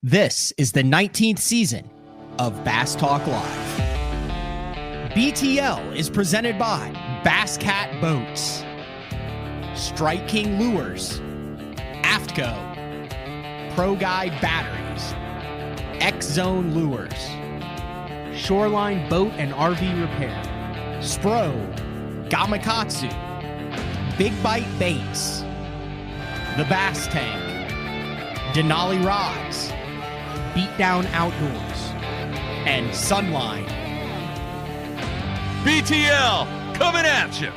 This is the 19th season of Bass Talk Live. BTL is presented by Bass Cat Boats, Strike King Lures, Aftco, Pro Guide Batteries, X-Zone Lures, Shoreline Boat and RV Repair, Spro, Gamakatsu, Big Bite Baits, The Bass Tank, Denali Rods, Beatdown Outdoors, and Sunline. BTL coming at you.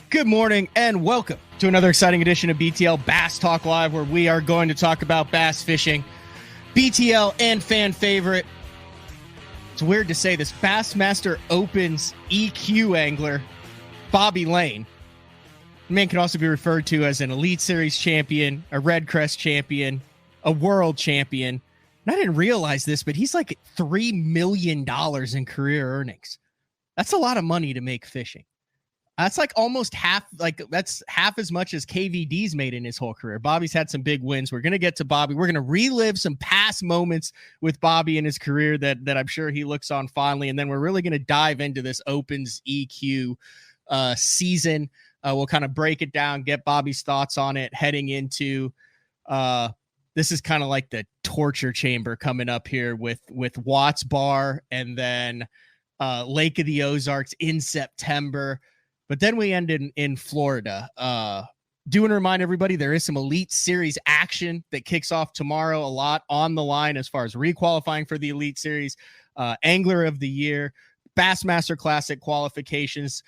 Good morning and welcome to another exciting edition of BTL Bass Talk Live, where we are going to talk about bass fishing. BTL and fan favorite, it's weird to say this, Bassmaster Open's EQ angler, Bobby Lane. The man can also be referred to as an Elite Series champion, a Red Crest champion, a world champion. And I didn't realize this, but he's like $3 million in career earnings. That's a lot of money to make fishing. That's like almost half, that's half as much as KVD's made in his whole career. Bobby's had some big wins. We're going to get to Bobby. We're going to relive some past moments with Bobby in his career that I'm sure he looks on fondly. And then we're really going to dive into this Opens EQ season. We'll kind of break it down, get Bobby's thoughts on it heading into this is kind of like the torture chamber coming up here with Watts Bar and then Lake of the Ozarks in September. But then we end in Florida. Do want to remind everybody there is some Elite Series action that kicks off tomorrow. A lot on the line as far as requalifying for the Elite Series, Angler of the Year, Bassmaster Classic qualifications,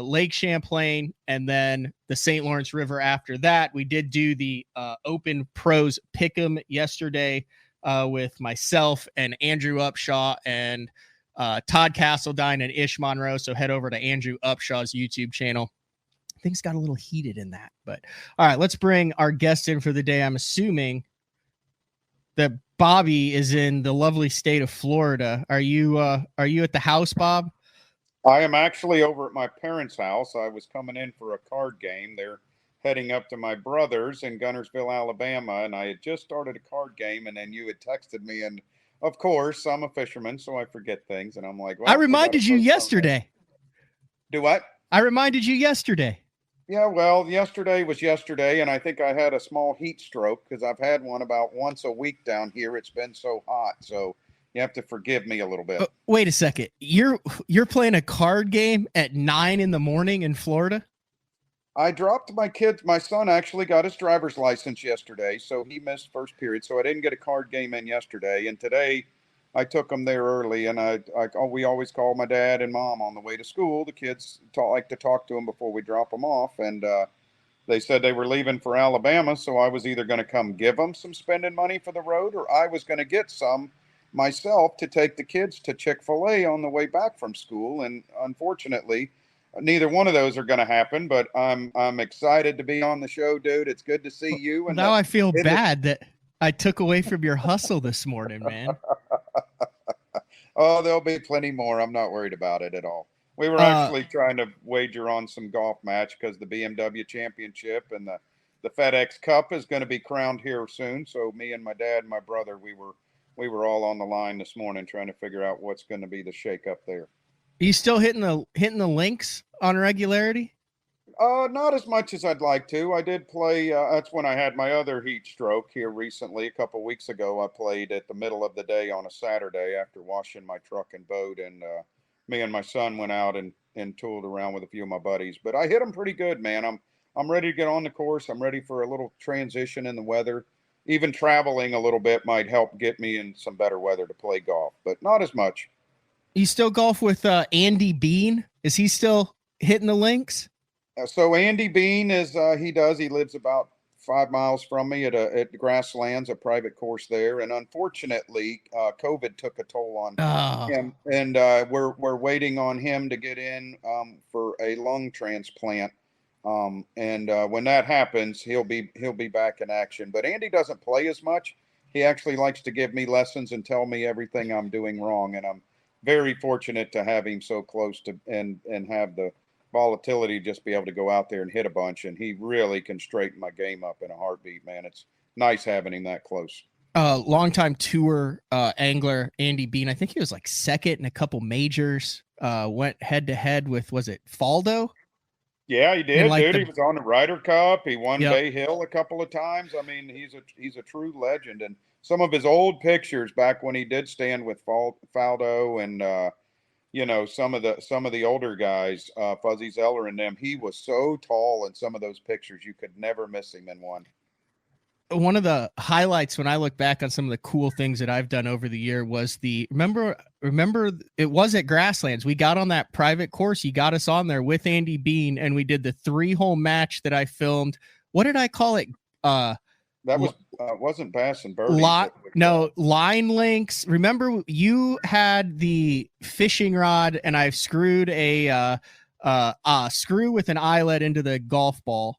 Lake Champlain, and then the St. Lawrence River after that. We did do the Open Pros Pick'em yesterday with myself and Andrew Upshaw and Todd Castledine and Ish Monroe. So head over to Andrew Upshaw's YouTube channel. Things got a little heated in that, but all right, let's bring our guest in for the day. I'm assuming that Bobby is in the lovely state of Florida. Are you at the house, Bob? I am actually over at my parents' house. I was coming in for a card game. They're heading up to my brother's in Guntersville, Alabama, and I had just started a card game, and then you had texted me, and of course, I'm a fisherman, so I forget things, and I'm like, well, I reminded you yesterday. Do what? I reminded you yesterday. Yeah, well, yesterday was yesterday, and I think I had a small heat stroke because I've had one about once a week down here. It's been so hot, so you have to forgive me a little bit. Wait a second. You're playing a card game at 9 a.m. in Florida? I dropped my son actually got his driver's license yesterday, so he missed first period, so I didn't get a card game in yesterday. And today I took him there early, and we always call my dad and mom on the way to school. The kids like to talk to them before we drop them off, and they said they were leaving for Alabama, so I was either going to come give them some spending money for the road, or I was going to get some myself to take the kids to Chick-fil-A on the way back from school. And unfortunately, neither one of those are going to happen, but I'm excited to be on the show, dude. It's good to see you. And now I feel bad that I took away from your hustle this morning, man. Oh, there'll be plenty more. I'm not worried about it at all. We were actually trying to wager on some golf match because the BMW Championship and the FedEx Cup is going to be crowned here soon. So me and my dad and my brother, we were all on the line this morning trying to figure out what's going to be the shake up there. Are you still hitting the links on regularity? Not as much as I'd like to. I did play. That's when I had my other heat stroke here recently. A couple weeks ago, I played at the middle of the day on a Saturday after washing my truck and boat, and me and my son went out and tooled around with a few of my buddies. But I hit them pretty good, man. I'm ready to get on the course. I'm ready for a little transition in the weather. Even traveling a little bit might help get me in some better weather to play golf, but not as much. You still golf with Andy Bean? Is he still hitting the links? So Andy Bean is he lives about 5 miles from me at Grasslands, a private course there. And unfortunately, COVID took a toll on him, and we're waiting on him to get in for a lung transplant. And when that happens, he'll be back in action. But Andy doesn't play as much. He actually likes to give me lessons and tell me everything I'm doing wrong. And I'm very fortunate to have him so close to and have the volatility, just be able to go out there and hit a bunch. And he really can straighten my game up in a heartbeat, man. nice having him that close. Longtime tour angler Andy Bean. I think he was like second in a couple majors. Went head to head with, was it Faldo? Yeah, he did, dude. He was on the Ryder Cup. He won Bay Hill a couple of times. I mean, he's a true legend. And some of his old pictures back when he did stand with Faldo and some of the older guys, Fuzzy Zeller and them. He was so tall in some of those pictures, you could never miss him in one. One of the highlights when I look back on some of the cool things that I've done over the year was remember it was at Grasslands. We got on that private course. You got us on there with Andy Bean and we did the 3-hole match that I filmed. What did I call it? That was wasn't Bass and Birdie. Line links. Remember you had the fishing rod and I screwed a screw with an eyelet into the golf ball.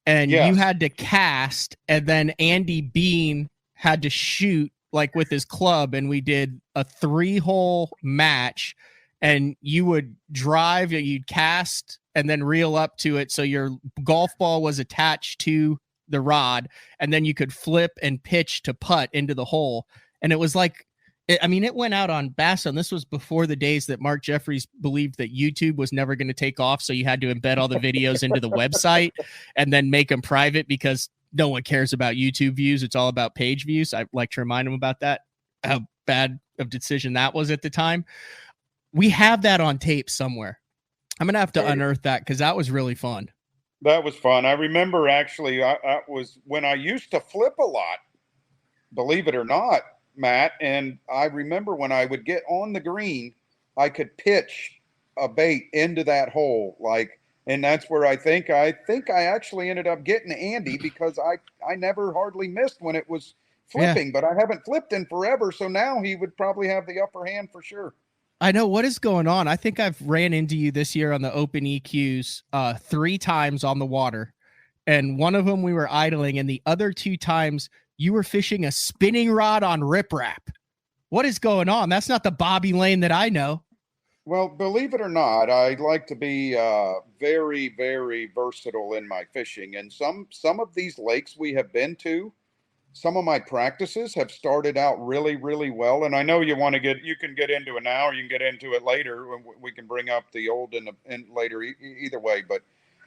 And you had to cast, and then Andy Bean had to shoot like with his club, and we did a 3-hole match. And you would drive, you'd cast, and then reel up to it, so your golf ball was attached to the rod, and then you could flip and pitch to putt into the hole. And it was like, it went out on Bass, and this was before the days that Mark Jeffries believed that YouTube was never going to take off. So you had to embed all the videos into the website and then make them private because no one cares about YouTube views. It's all about page views. I like to remind them about that, how bad of a decision that was at the time. We have that on tape somewhere. I'm going to have to unearth that because that was really fun. That was fun. I remember actually, I was when I used to flip a lot, believe it or not, Matt, and I remember when I would get on the green, I could pitch a bait into that hole, and that's where I think I actually ended up getting Andy because I never hardly missed when it was flipping, but I haven't flipped in forever, so now he would probably have the upper hand for sure. I know what is going on. I think I've ran into you this year on the Open EQs 3 times on the water, and one of them we were idling, and the other 2 times you were fishing a spinning rod on riprap. What is going on? That's not the Bobby Lane that I know. Well, believe it or not, I like to be very, very versatile in my fishing. And some of these lakes we have been to, some of my practices have started out really, really well. And I know you can get into it now or you can get into it later. We can bring up the old and later either way. But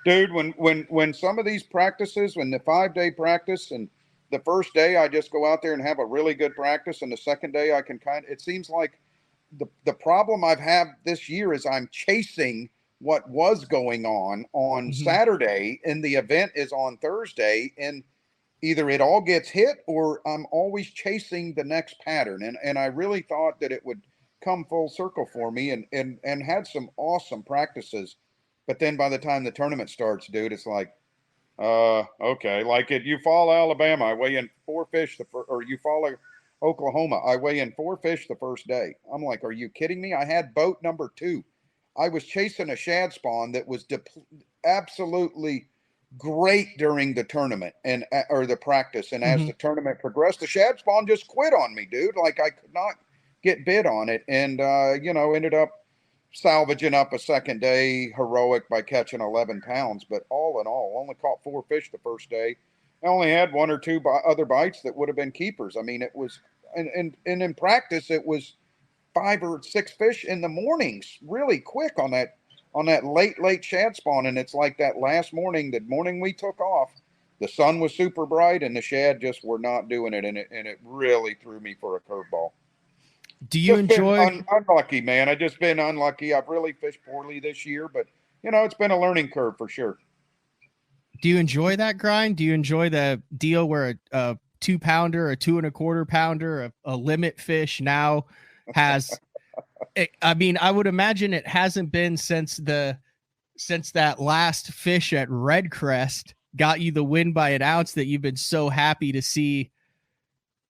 dude, when some of these practices, when the 5-day practice and the first day I just go out there and have a really good practice, and the second day I can it seems like the problem I've had this year is I'm chasing what was going on Saturday, and the event is on Thursday, and either it all gets hit or I'm always chasing the next pattern. And I really thought that it would come full circle for me and had some awesome practices. But then by the time the tournament starts, dude, it's like, okay. Like you fall Alabama, I weigh in 4 fish or you fall Oklahoma, I weigh in 4 fish the first day. I'm like, are you kidding me? I had boat number 2. I was chasing a shad spawn that was absolutely great during the tournament or the practice. And as the tournament progressed, the shad spawn just quit on me, dude. Like I could not get bid on it. And, ended up salvaging up a second day heroic by catching 11 pounds. But all in all, only caught 4 fish the first day. I only had 1 or 2 other bites that would have been keepers. I mean, it was, and in practice, it was 5 or 6 fish in the mornings, really quick on that late shad spawn. And it's like that last morning, the morning we took off, the sun was super bright and the shad just were not doing it. And it really threw me for a curveball. Do you enjoy unlucky, man? I've just been unlucky. I've really fished poorly this year, but it's been a learning curve for sure. Do you enjoy that grind? Do you enjoy the deal where a 2-pounder, a 2 1/4 pounder, a limit fish now has? I mean, I would imagine it hasn't been since that last fish at Redcrest got you the win by 1 ounce that you've been so happy to see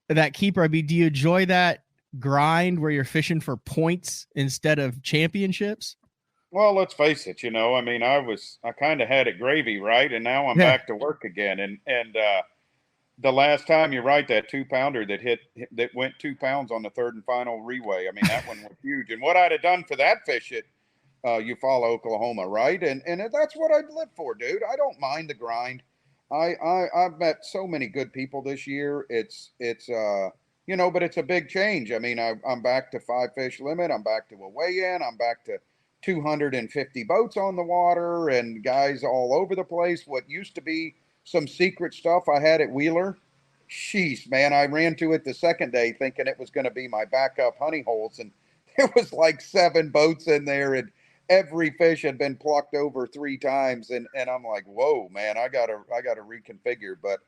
that keeper. I mean, do you enjoy that grind where you're fishing for points instead of championships? Well, let's face it, I mean, I kind of had it gravy, right? And now I'm back to work again. And the last time, you're right, that 2-pounder that went 2 pounds on the third and final reweigh. I mean, that one was huge. And what I'd have done for that fish at Eufaula, Oklahoma, right? And that's what I'd live for, dude. I don't mind the grind. I've met so many good people this year. But it's a big change. I mean, I'm back to 5 fish limit. I'm back to a weigh-in. I'm back to 250 boats on the water and guys all over the place. What used to be some secret stuff I had at Wheeler, sheesh, man, I ran to it the second day thinking it was going to be my backup honey holes, and there was like 7 boats in there, and every fish had been plucked over 3 times, and I'm like, whoa, man, I gotta reconfigure. But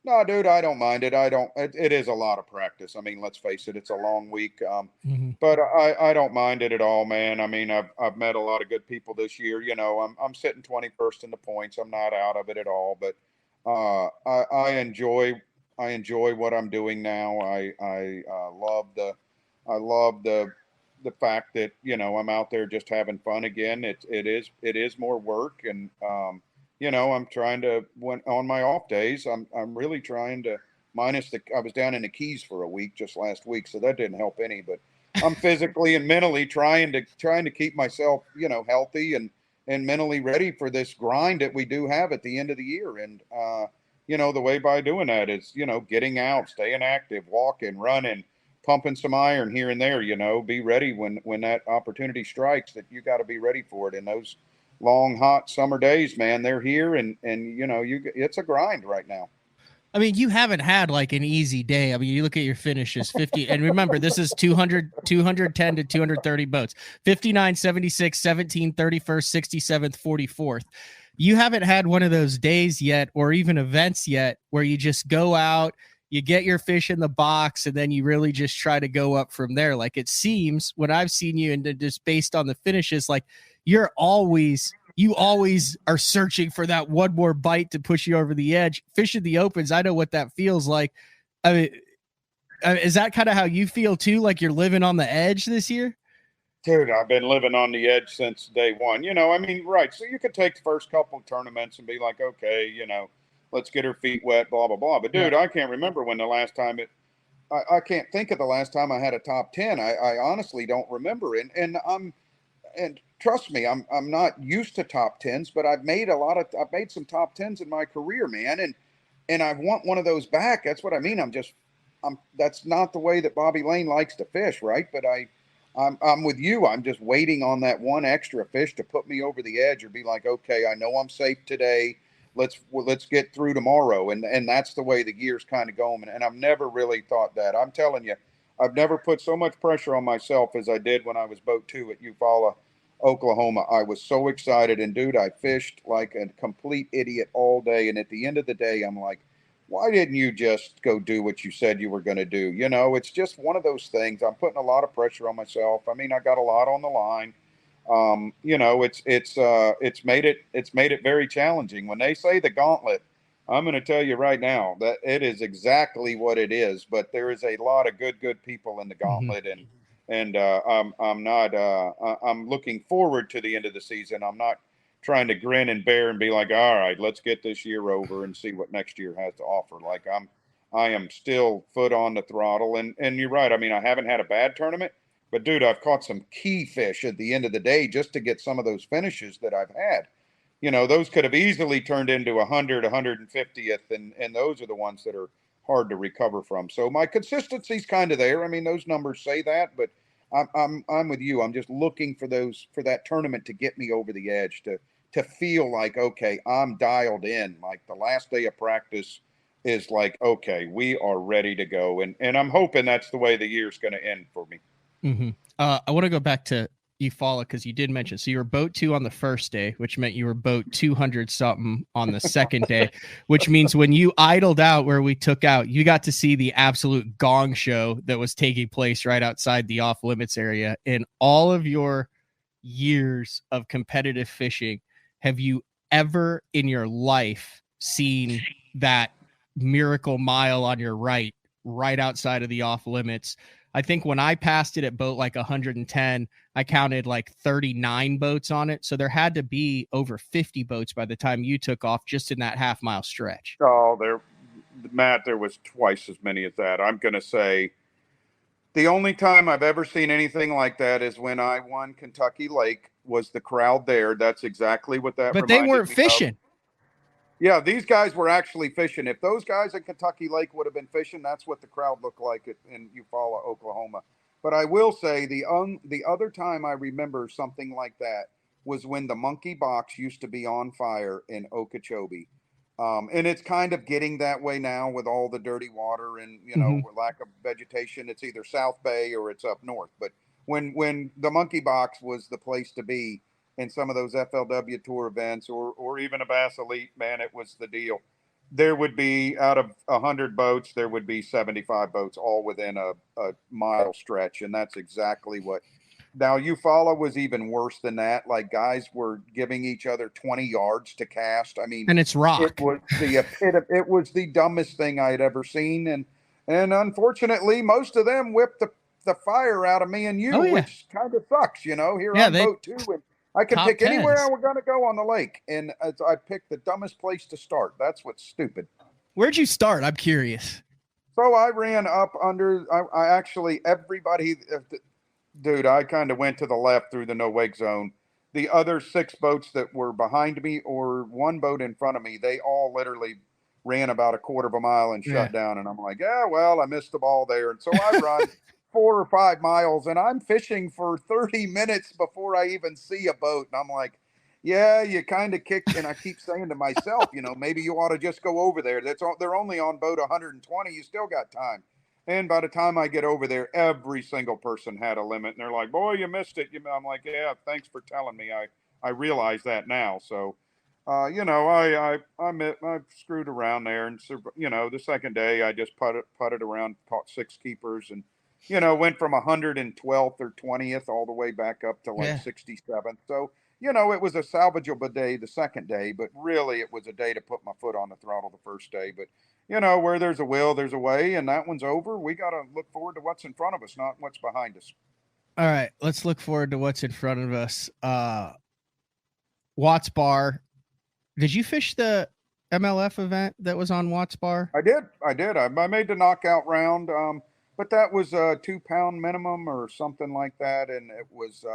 no, dude, I don't mind it. It is a lot of practice. I mean, let's face it, it's a long week. But I don't mind it at all, man. I mean, I've met a lot of good people this year. I'm sitting 21st in the points. I'm not out of it at all, but I enjoy what I'm doing now. I love the fact that I'm out there just having fun again. It is more work, and I'm trying to, when on my off days, I'm really trying to, I was down in the Keys for a week just last week, so that didn't help any. But I'm physically and mentally trying to keep myself healthy and mentally ready for this grind that we do have at the end of the year. And the way by doing that is getting out, staying active, walking, running, pumping some iron here and there. Be ready when that opportunity strikes. That you got to be ready for it. And those long hot summer days, man, they're here, and it's a grind right now. I mean, you haven't had like an easy day. I mean, you look at your finishes, 50, and remember, this is 210 to 230 boats, 59, 76, 17, 31st, 67th, 44th. You haven't had one of those days yet, or even events yet, where you just go out, you get your fish in the box, and then you really just try to go up from there. Like it seems when I've seen you, and just based on the finishes, like you always are searching for that one more bite to push you over the edge. Fishing the opens, I know what that feels like. I mean, is that kind of how you feel too? Like you're living on the edge this year? Dude, I've been living on the edge since day one. I mean, right. So you could take the first couple of tournaments and be like, okay, let's get her feet wet, blah, blah, blah. But dude, yeah. I can't remember when the last time I can't think of the last time I had a top 10. I honestly don't remember. And trust me, I'm not used to top 10s, but I've made some top 10s in my career, man. And I want one of those back. That's what I mean. That's not the way that Bobby Lane likes to fish, right? But I'm with you. I'm just waiting on that one extra fish to put me over the edge or be like, okay, I know I'm safe today. Let's get through tomorrow. And that's the way the gear's kind of going. And I've never really thought that. I'm telling you, I've never put so much pressure on myself as I did when I was boat 2 at Eufaula, Oklahoma. I was so excited. And dude, I fished like a complete idiot all day. And at the end of the day, I'm like, why didn't you just go do what you said you were going to do? It's just one of those things. I'm putting a lot of pressure on myself. I mean, I got a lot on the line. It's made it very challenging. When they say the gauntlet, I'm going to tell you right now that it is exactly what it is. But there is a lot of good people in the gauntlet, and I'm looking forward to the end of the season. I'm not trying to grin and bear and be like, all right, let's get this year over and see what next year has to offer. Like I am still foot on the throttle, and you're right. I mean, I haven't had a bad tournament, but dude, I've caught some key fish at the end of the day just to get some of those finishes that I've had. Those could have easily turned into 100, 150th, and those are the ones that are hard to recover from. So my consistency's kind of there. I mean, those numbers say that, but I'm with you. I'm just looking for that tournament to get me over the edge, to feel like, okay, I'm dialed in. Like the last day of practice is like, okay, we are ready to go. And I'm hoping that's the way the year's going to end for me. Mm-hmm. I want to go back to Eufaula because you did mention, so you were boat 2 on the first day, which meant you were boat 200 something on the second day, which means when you idled out where we took out, you got to see the absolute gong show that was taking place right outside the off limits area. In all of your years of competitive fishing, have you ever in your life seen that miracle mile on your right outside of the off limits? I think when I passed it at boat like 110, I counted like 39 boats on it. So there had to be over 50 boats by the time you took off just in that half-mile stretch. Oh, Matt, there was twice as many as that. I'm going to say the only time I've ever seen anything like that is when I won Kentucky Lake. Was the crowd there? That's exactly what that. But they weren't fishing. Yeah, these guys were actually fishing. If those guys at Kentucky Lake would have been fishing, that's what the crowd looked like in Eufaula, Oklahoma. But I will say the other time I remember something like that was when the Monkey Box used to be on fire in Okeechobee. And it's kind of getting that way now with all the dirty water and lack of vegetation. It's either South Bay or it's up north. But when the Monkey Box was the place to be in some of those FLW tour events or even a Bass Elite, man, it was the deal. There would be, out of 100 boats, there would be 75 boats all within a mile stretch. And that's exactly what. Now, Eufaula was even worse than that. Like, guys were giving each other 20 yards to cast. I mean, And it's rock. It was the dumbest thing I had ever seen. And unfortunately, most of them whipped the fire out of me and you, which kind of sucks, Here on boat 2, and I can pick anywhere I were going to go on the lake, and I picked the dumbest place to start. That's what's stupid. Where'd you start? I'm curious. So I ran up under. I actually everybody, dude. I kind of went to the left through the no wake zone. The other 6 boats that were behind me or one boat in front of me, they all literally ran about a quarter of a mile and shut down. And I'm like, yeah, well, I missed the ball there. And so I run 4 or 5 miles and I'm fishing for 30 minutes before I even see a boat. And I'm like, yeah, you kind of kicked. And I keep saying to myself, maybe you ought to just go over there. They're only on boat 120. You still got time. And by the time I get over there, every single person had a limit. And they're like, boy, you missed it. I'm like, yeah, thanks for telling me. I realize that now. So, I screwed around there. And, the second day I just putted around, caught 6 keepers and, went from 112th or 20th all the way back up to like 67th. So, it was a salvageable day the second day, but really it was a day to put my foot on the throttle the first day. But, where there's a will, there's a way, and that one's over. We got to look forward to what's in front of us, not what's behind us. All right, let's look forward to what's in front of us. Watts Bar. Did you fish the MLF event that was on Watts Bar? I did. I made the knockout round, but that was a 2-pound minimum or something like that, and it was.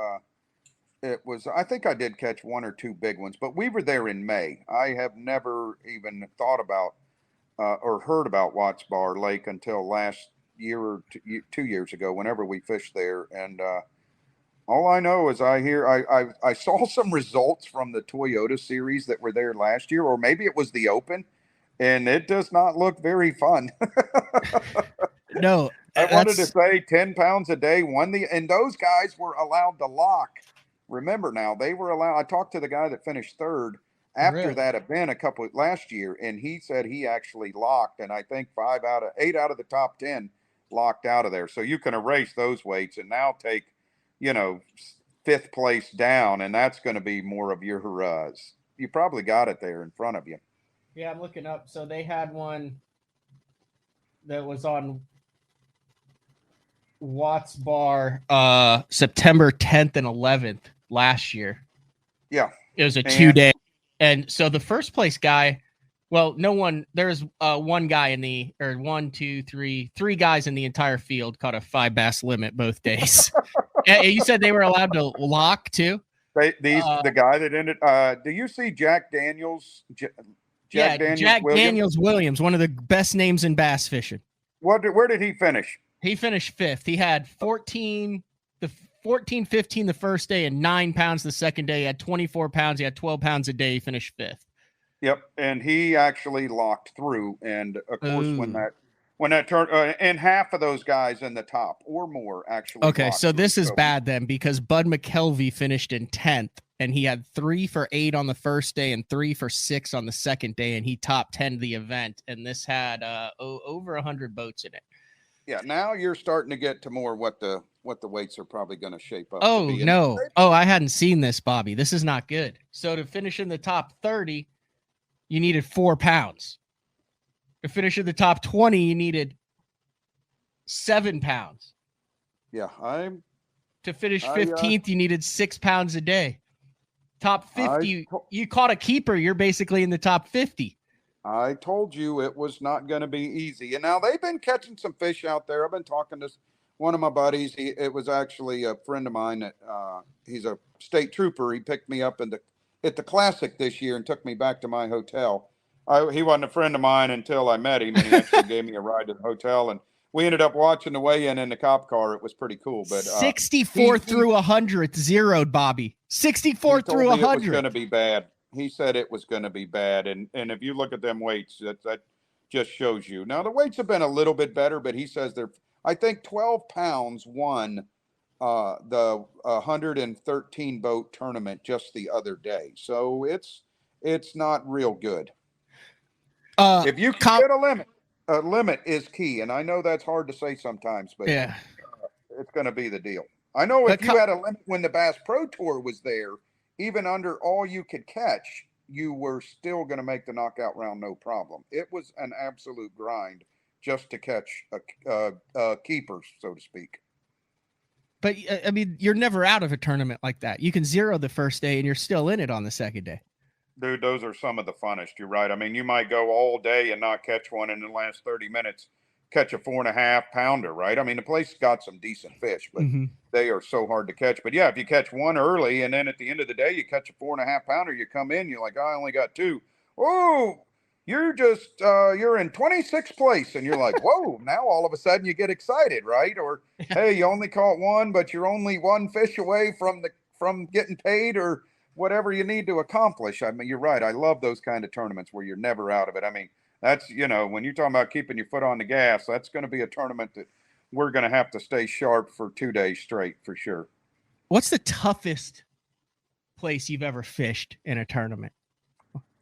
I think I did catch 1 or 2 big ones, but we were there in May. I have never even thought about or heard about Watts Bar Lake until last year or 2 years ago, whenever we fished there. And all I know is I saw some results from the Toyota series that were there last year, or maybe it was the Open, and it does not look very fun. No, I wanted to say 10 pounds a day and those guys were allowed to lock. Remember now, they were allowed. I talked to the guy that finished 3rd after that event last year, and he said he actually locked, and I think 8 out of the top 10 locked out of there. So you can erase those weights and now take, 5th place down, and that's going to be more of your you probably got it there in front of you. Yeah, I'm looking up. So they had one that was on Watts Bar September 10th and 11th last year. Yeah. It was a 2-day. And so the first place guy, well, there's one guy three guys in the entire field caught a 5 bass limit both days. You said they were allowed to lock too? The guy that ended, do you see Jack Daniels? Jack Daniels Williams, one of the best names in bass fishing. Where did he finish? He finished 5th. He had 15 the first day and 9 pounds the second day. He had 24 pounds. He had 12 pounds a day. He finished 5th. Yep. And he actually locked through. And of course, when that turned, and half of those guys in the top or more actually. Okay. So this is bad then, because Bud McKelvey finished in 10th and he had 3 for 8 on the first day and 3 for 6 on the second day. And he top 10 the event. And this had over 100 boats in it. Yeah, now you're starting to get to more what the weights are probably going to shape up. Oh, no. Oh, I hadn't seen this, Bobby. This is not good. So to finish in the top 30, you needed 4 pounds. To finish in the top 20, you needed 7 pounds. Yeah, to finish 15th, you needed 6 pounds a day. Top 50, you caught a keeper, you're basically in the top 50. I told you it was not going to be easy. And now they've been catching some fish out there. I've been talking to one of my buddies. It was actually a friend of mine that he's a state trooper. He picked me up at the Classic this year and took me back to my hotel. He wasn't a friend of mine until I met him, and he actually gave me a ride to the hotel, and we ended up watching the weigh-in in the cop car. It was pretty cool. But 64 through 100 zeroed, Bobby. 64 through 100. It was going to be bad. He said it was going to be bad, and if you look at them weights, that just shows you. Now the weights have been a little bit better, but he says they're. I think 12 pounds won the 113 boat tournament just the other day, so it's not real good. If you can get a limit is key, and I know that's hard to say sometimes, but yeah, it's going to be the deal. I know if you had a limit when the Bass Pro Tour was there, even under all you could catch, you were still going to make the knockout round no problem. It was an absolute grind just to catch a keeper, so to speak. But I mean, you're never out of a tournament like that. You can zero the first day and you're still in it on the second day. Dude, those are some of the funnest. You're right. I mean, you might go all day and not catch one, in the last 30 minutes, catch a 4.5 pounder, right? I mean, the place got some decent fish, but they are so hard to catch. But yeah, if you catch one early and then at the end of the day, you catch a 4.5 pounder, you come in, you're like, I only got 2. Oh, you're just, you're in 26th place. And you're like, whoa, now all of a sudden you get excited, right? Or, hey, you only caught one, but you're only one fish away from getting paid, or whatever you need to accomplish. I mean, you're right. I love those kind of tournaments where you're never out of it. I mean, that's, when you're talking about keeping your foot on the gas, that's going to be a tournament that we're going to have to stay sharp for 2 days straight for sure. What's the toughest place you've ever fished in a tournament?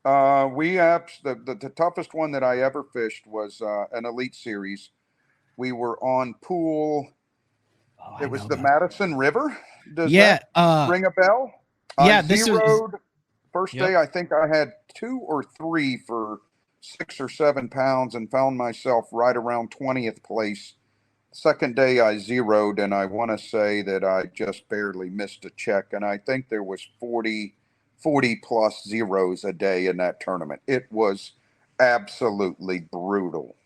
We have the toughest one that I ever fished was an Elite Series. We were on pool. It was the Madison River. Does that ring a bell? Yeah, this zeroed first day. I think I had 2 or 3 for 6 or 7 pounds and found myself right around 20th place. Second day I zeroed, and I want to say that I just barely missed a check, and I think there was 40 plus zeros a day in that tournament. It was absolutely brutal.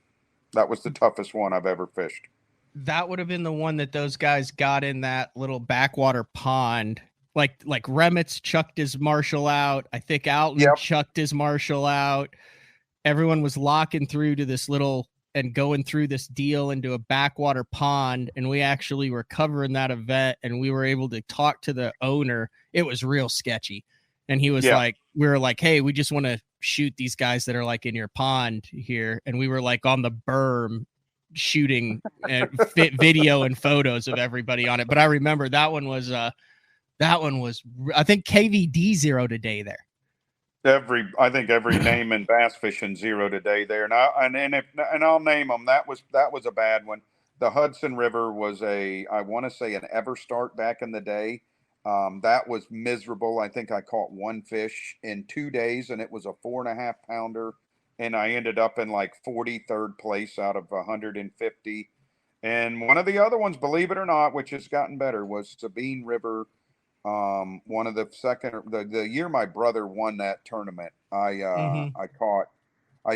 That was the toughest one I've ever fished. That would have been the one that those guys got in that little backwater pond. Like Remitz chucked his marshal out. I think Alton chucked his marshal out. Everyone was locking through to this little and going through this deal into a backwater pond. And we actually were covering that event, and we were able to talk to the owner. It was real sketchy. And he was like, we were like, hey, we just want to shoot these guys that are like in your pond here. And we were like on the berm shooting video and photos of everybody on it. But I remember that one was, I think KVD zeroed a day there. I think every name in bass fishing zeroed a day there. And I'll name them. That was a bad one. The Hudson River was I want to say an Everstart back in the day. That was miserable. I think I caught 1 fish in 2 days, and it was a 4.5 pounder. And I ended up in like 43rd place out of 150. And one of the other ones, believe it or not, which has gotten better, was Sabine River. One of the year my brother won that tournament, I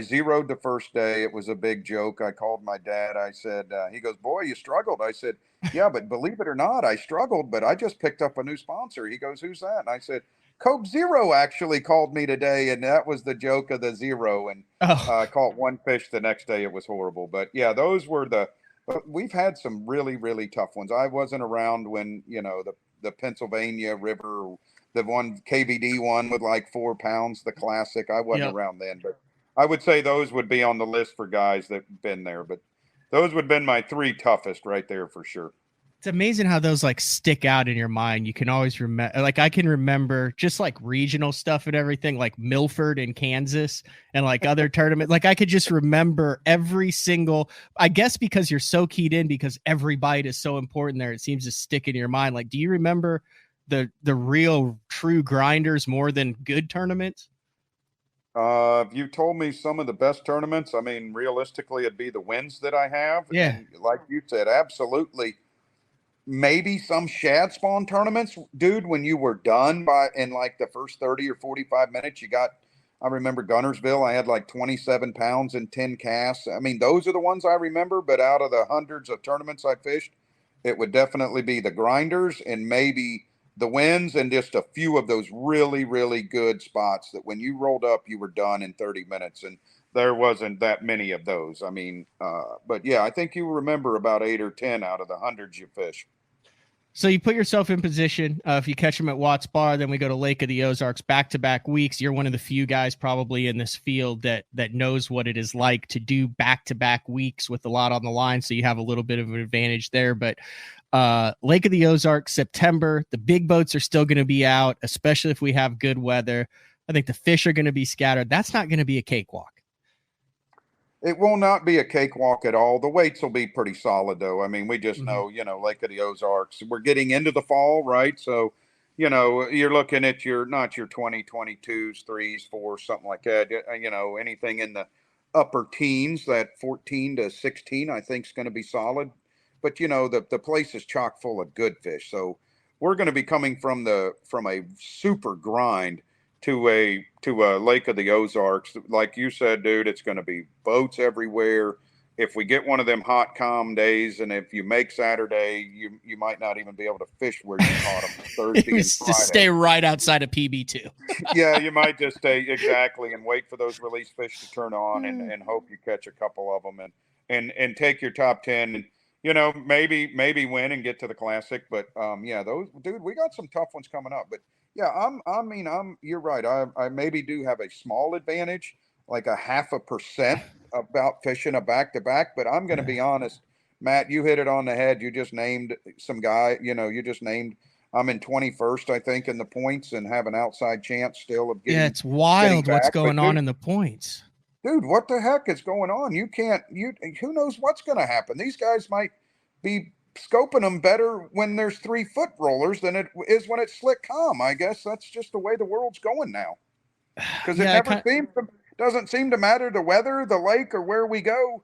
zeroed the first day. It was a big joke. I called my dad. I said, he goes, boy, you struggled. I said, yeah, but believe it or not, I struggled, but I just picked up a new sponsor. He goes, who's that? And I said, Coke Zero actually called me today, and that was the joke of the zero. And I caught 1 fish the next day. It was horrible. But yeah, those were we've had some really, really tough ones. I wasn't around when, the Pennsylvania River, the one KVD one with like 4 pounds, the classic. I wasn't around then, but I would say those would be on the list for guys that've been there. But those would have been my 3 toughest right there for sure. It's amazing how those like stick out in your mind. You can always remember, like I can remember just like regional stuff and everything, like Milford in Kansas and like other tournaments. Like I could just remember every single, I guess because you're so keyed in because every bite is so important there. It seems to stick in your mind. Like, do you remember the real true grinders more than good tournaments? If you told me some of the best tournaments, I mean, realistically, it'd be the wins that I have. Yeah. And like you said, absolutely. Maybe some shad spawn tournaments, dude, when you were done in like the first 30 or 45 minutes, I remember Gunnersville, I had like 27 pounds and 10 casts. I mean, those are the ones I remember, but out of the hundreds of tournaments I fished, it would definitely be the grinders and maybe the winds and just a few of those really, really good spots that when you rolled up, you were done in 30 minutes. And there wasn't that many of those. I mean, but yeah, I think you remember about 8 or 10 out of the hundreds you fish. So you put yourself in position. If you catch them at Watts Bar, then we go to Lake of the Ozarks back-to-back weeks. You're one of the few guys probably in this field that knows what it is like to do back-to-back weeks with a lot on the line. So you have a little bit of an advantage there. But Lake of the Ozarks, September, the big boats are still going to be out, especially if we have good weather. I think the fish are going to be scattered. That's not going to be a cakewalk. It will not be a cakewalk at all. The weights will be pretty solid, though. I mean, we just know, Lake of the Ozarks. We're getting into the fall, right? So, you're looking at not your 22s, 3s, 4s, something like that. Anything in the upper teens, that 14 to 16, I think is going to be solid. But, the place is chock full of good fish. So we're going to be coming from a super grind to a Lake of the Ozarks. Like you said, dude, it's going to be boats everywhere. If we get one of them hot, calm days, and if you make Saturday, you might not even be able to fish where you caught them Thursday and Friday. Just stay right outside of PB2. Yeah, you might just stay exactly and wait for those release fish to turn on and hope you catch a couple of them and take your top 10 and maybe win and get to the Classic. But those, dude, we got some tough ones coming up. But yeah, you're right. I maybe do have a small advantage, like 0.5% about fishing a back-to-back, but I'm going to be honest, Matt, you hit it on the head. You just named some guy, I'm in 21st, I think, in the points and have an outside chance still of getting. Yeah, it's wild what's going on in the points. Dude, what the heck is going on? Who knows what's going to happen? These guys might be scoping them better when there's 3-foot rollers than it is when it's slick calm. I guess that's just the way the world's going now. Because doesn't seem to matter the weather, the lake, or where we go.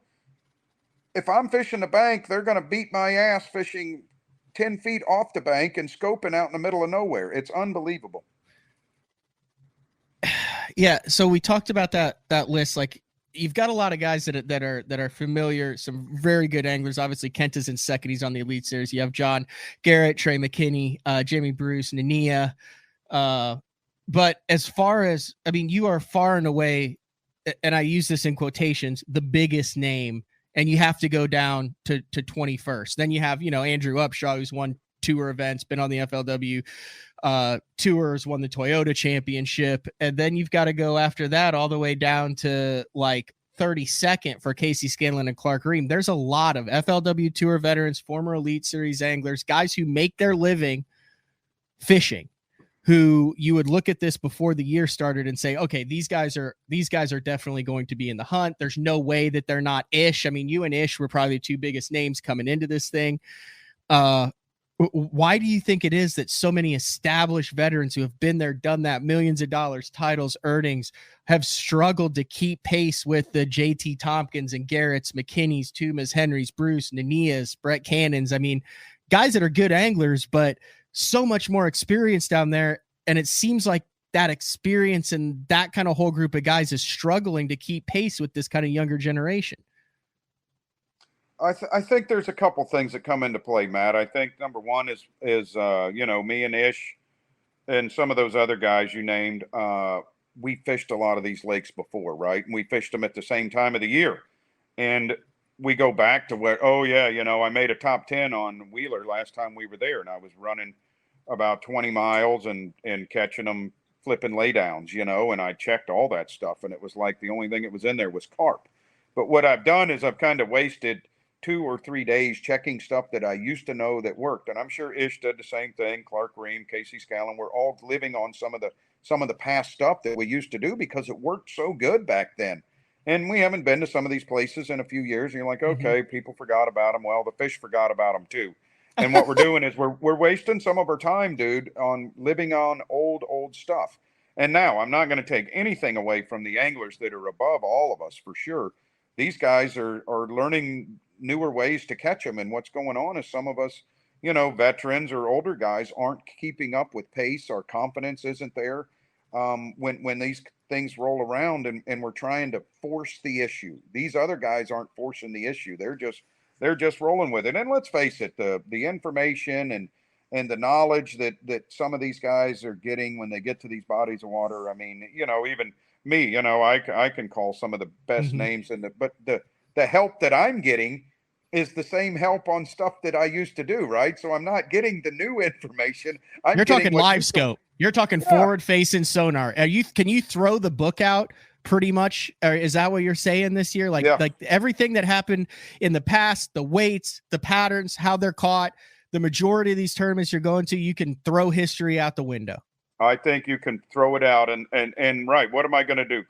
If I'm fishing the bank, they're going to beat my ass fishing 10 feet off the bank and scoping out in the middle of nowhere. It's unbelievable. Yeah, so we talked about that list. Like, you've got a lot of guys that are familiar, some very good anglers. Obviously, Kent is in second. He's on the Elite Series. You have John Garrett, Trey McKinney, Jamie Bruce, Nania. But as far as, I mean, you are far and away, and I use this in quotations, the biggest name, and you have to go down to 21st. Then you have, Andrew Upshaw, who's won tour events, been on the FLW tours, won the Toyota championship. And then you've got to go after that all the way down to like 32nd for Casey Scanlon and Clark Ream. There's a lot of FLW tour veterans, former Elite Series anglers, guys who make their living fishing, who you would look at this before the year started and say, okay, these guys are definitely going to be in the hunt. There's no way that they're not Ish. I mean, you and Ish were probably the two biggest names coming into this thing. Why do you think it is that so many established veterans who have been there, done that, millions of dollars, titles, earnings, have struggled to keep pace with the JT Tompkins and Garrett's, McKinney's, Tumas, Henry's, Bruce, Nania's, Brett Cannon's? I mean, guys that are good anglers, but so much more experience down there. And it seems like that experience and that kind of whole group of guys is struggling to keep pace with this kind of younger generation. I think there's a couple things that come into play, Matt. I think number one is me and Ish and some of those other guys you named. We fished a lot of these lakes before, right? And we fished them at the same time of the year. And we go back to where, I made a top 10 on Wheeler last time we were there, and I was running about 20 miles and catching them flipping laydowns, and I checked all that stuff, and it was like the only thing that was in there was carp. But what I've done is I've kind of wasted 2 or 3 days checking stuff that I used to know that worked. And I'm sure Ish did the same thing. Clark Ream, Casey Scallon, we're all living on some of the past stuff that we used to do because it worked so good back then. And we haven't been to some of these places in a few years. And you're like, okay, people forgot about them. Well, the fish forgot about them too. And what we're doing is we're wasting some of our time, dude, on living on old stuff. And now I'm not going to take anything away from the anglers that are above all of us for sure. These guys are learning newer ways to catch them. And what's going on is some of us, veterans or older guys aren't keeping up with pace. Our confidence isn't there when these things roll around and we're trying to force the issue. These other guys aren't forcing the issue. They're just rolling with it. And let's face it, the information and the knowledge that some of these guys are getting when they get to these bodies of water. I mean, even me, I can call some of the best names but the help that I'm getting is the same help on stuff that I used to do, right? So I'm not getting the new information. You're talking live scope. You're talking forward facing sonar. Can you throw the book out pretty much? Or is that what you're saying this year? Like everything that happened in the past, the weights, the patterns, how they're caught, the majority of these tournaments you're going to, you can throw history out the window. I think you can throw it out and right. What am I going to do?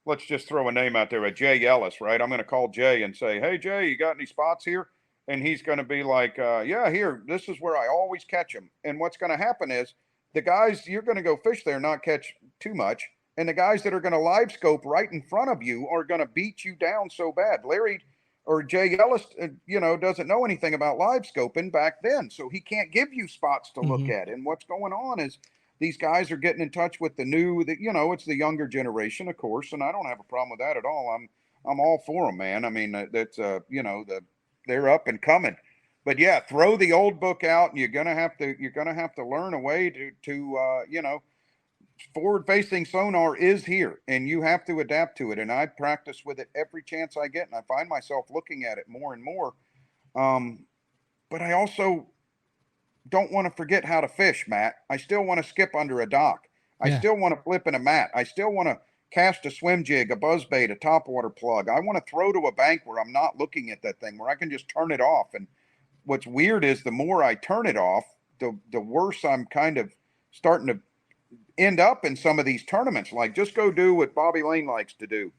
Let's just throw a name out there, a Jay Ellis, right? I'm going to call Jay and say, hey, Jay, you got any spots here? And he's going to be like, yeah, here, this is where I always catch them. And what's going to happen is the guys, you're going to go fish there, not catch too much. And the guys that are going to live scope right in front of you are going to beat you down so bad. Larry or Jay Ellis, doesn't know anything about live scoping back then. So he can't give you spots to look at. And what's going on is these guys are getting in touch with the new, it's the younger generation, of course, and I don't have a problem with that at all. I'm all for them, man. I mean, that's they're up and coming. But yeah, throw the old book out, and you're gonna have to learn a way to forward-facing sonar is here, and you have to adapt to it. And I practice with it every chance I get, and I find myself looking at it more and more. But I also don't want to forget how to fish, Matt. I still want to skip under a dock. I still want to flip in a mat. I still want to cast a swim jig, a buzz bait, a topwater plug. I want to throw to a bank where I'm not looking at that thing, where I can just turn it off. And what's weird is the more I turn it off, the worse I'm kind of starting to end up in some of these tournaments. Like, just go do what Bobby Lane likes to do.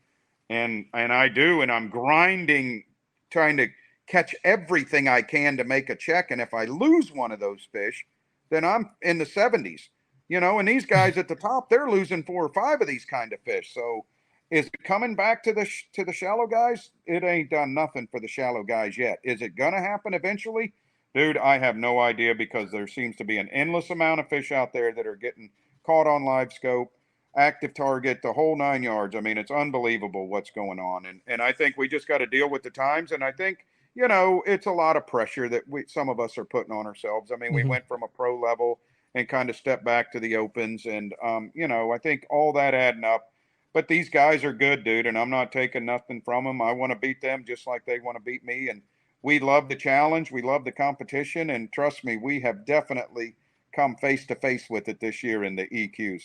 And I do, and I'm grinding, trying to catch everything I can to make a check. And if I lose one of those fish, then I'm in the 70s, and these guys at the top, they're losing 4 or 5 of these kind of fish. So is it coming back to the shallow guys? It ain't done nothing for the shallow guys yet. Is it going to happen eventually? Dude, I have no idea, because there seems to be an endless amount of fish out there that are getting caught on live scope, active target, the whole 9 yards. I mean, it's unbelievable what's going on. And I think we just got to deal with the times. And I think, it's a lot of pressure that some of us are putting on ourselves. I mean, we went from a pro level and kind of stepped back to the opens. And, I think all that adding up. But these guys are good, dude, and I'm not taking nothing from them. I want to beat them just like they want to beat me. And we love the challenge. We love the competition. And trust me, we have definitely come face to face with it this year in the EQs.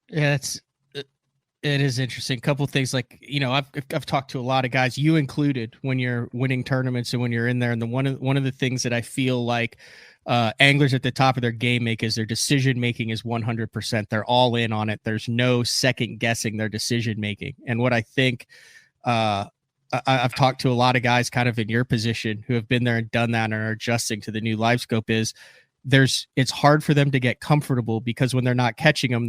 Yeah, it is interesting. A couple of things, like, I've talked to a lot of guys, you included, when you're winning tournaments and when you're in there. And one of the things that I feel like anglers at the top of their game make is their decision making is 100%. They're all in on it. There's no second guessing their decision making. And what I think I've talked to a lot of guys kind of in your position who have been there and done that and are adjusting to the new live scope is it's hard for them to get comfortable, because when they're not catching them,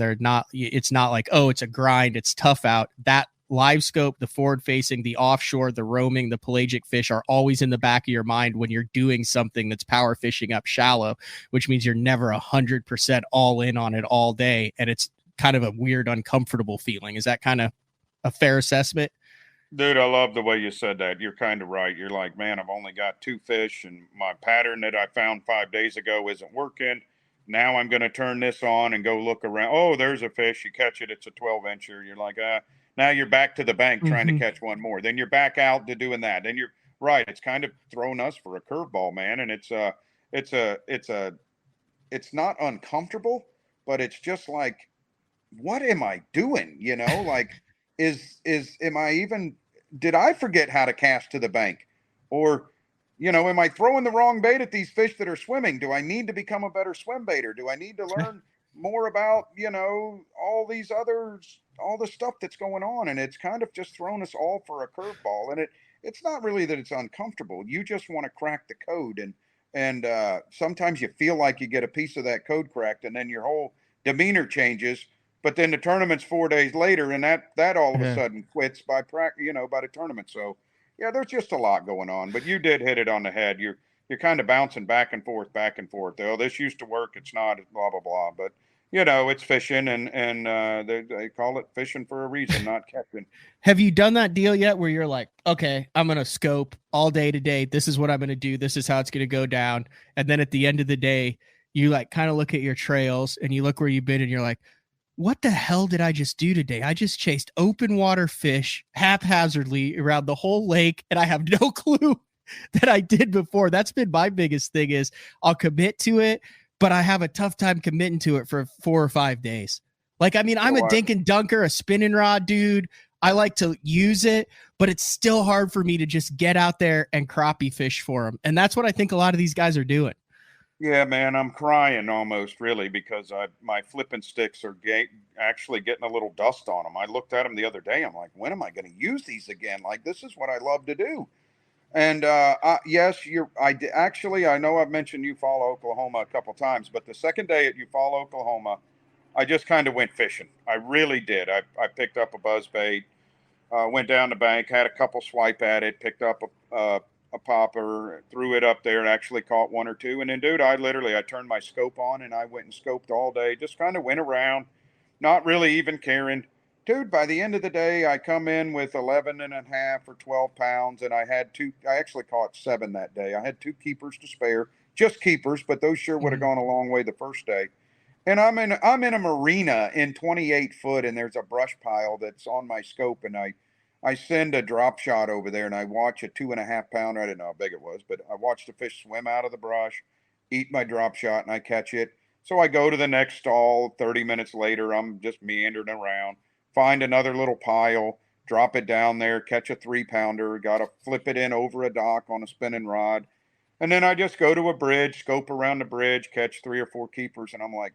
it's not like, oh, it's a grind, it's tough out. That live scope, the forward facing, the offshore, the roaming, the pelagic fish are always in the back of your mind when you're doing something that's power fishing up shallow, which means you're never 100% all in on it all day. And it's kind of a weird, uncomfortable feeling. Is that kind of a fair assessment? Dude, I love the way you said that. You're kind of right. You're like, man, I've only got 2 fish, and my pattern that I found 5 days ago isn't working. Now I'm going to turn this on and go look around. Oh, there's a fish. You catch it. It's a 12-incher. You're like, now you're back to the bank trying to catch one more. Then you're back out to doing that. Then you're right. It's kind of thrown us for a curveball, man. And it's not uncomfortable, but it's just like, what am I doing? Like, am I even, did I forget how to cast to the bank? Or, am I throwing the wrong bait at these fish that are swimming? Do I need to become a better swim baiter? Do I need to learn more about, all the stuff that's going on? And it's kind of just thrown us all for a curveball. And it's not really that it's uncomfortable. You just want to crack the code. And sometimes you feel like you get a piece of that code cracked, and then your whole demeanor changes. But then the tournament's 4 days later, and that all of a sudden quits by the tournament. So yeah, there's just a lot going on. But you did hit it on the head. You're kind of bouncing back and forth. Oh, this used to work. It's not. Blah blah blah. But it's fishing, and they call it fishing for a reason, not catching. Have you done that deal yet where you're like, okay, I'm going to scope all day today. This is what I'm going to do. This is how it's going to go down. And then at the end of the day, you like kind of look at your trails and you look where you've been and you're like, what the hell did I just do today? I just chased open water fish haphazardly around the whole lake, and I have no clue that I did before. That's been my biggest thing is I'll commit to it, but I have a tough time committing to it for 4 or 5 days. Like, I mean, I'm a dink and dunker, a spinning rod dude. I like to use it, but it's still hard for me to just get out there and crappie fish for them. And that's what I think a lot of these guys are doing. Yeah, man, I'm crying almost, really, because my flipping sticks are actually getting a little dust on them. I looked at them the other day. I'm like, when am I going to use these again? Like, this is what I love to do. And yes, I know I've mentioned Eufaula, Oklahoma a couple times, but the second day at Eufaula, Oklahoma, I just kind of went fishing. I really did. I picked up a buzzbait, went down the bank, had a couple swipe at it, picked up a popper, threw it up there, and actually caught 1 or 2. And then, dude, I turned my scope on and I went and scoped all day, just kind of went around, not really even caring. Dude, by the end of the day, I come in with 11.5 or 12 pounds, and I actually caught 7 that day. I had 2 keepers to spare, just keepers, but those sure would have gone a long way the first day. And I'm in a marina in 28 foot, and there's a brush pile that's on my scope, and I send a drop shot over there, and I watch a 2.5 pounder. I didn't know how big it was, but I watched the fish swim out of the brush, eat my drop shot, and I catch it. So I go to the next stall. 30 minutes later, I'm just meandering around, find another little pile, drop it down there, catch a 3-pounder, got to flip it in over a dock on a spinning rod. And then I just go to a bridge, scope around the bridge, catch 3 or 4 keepers, and I'm like,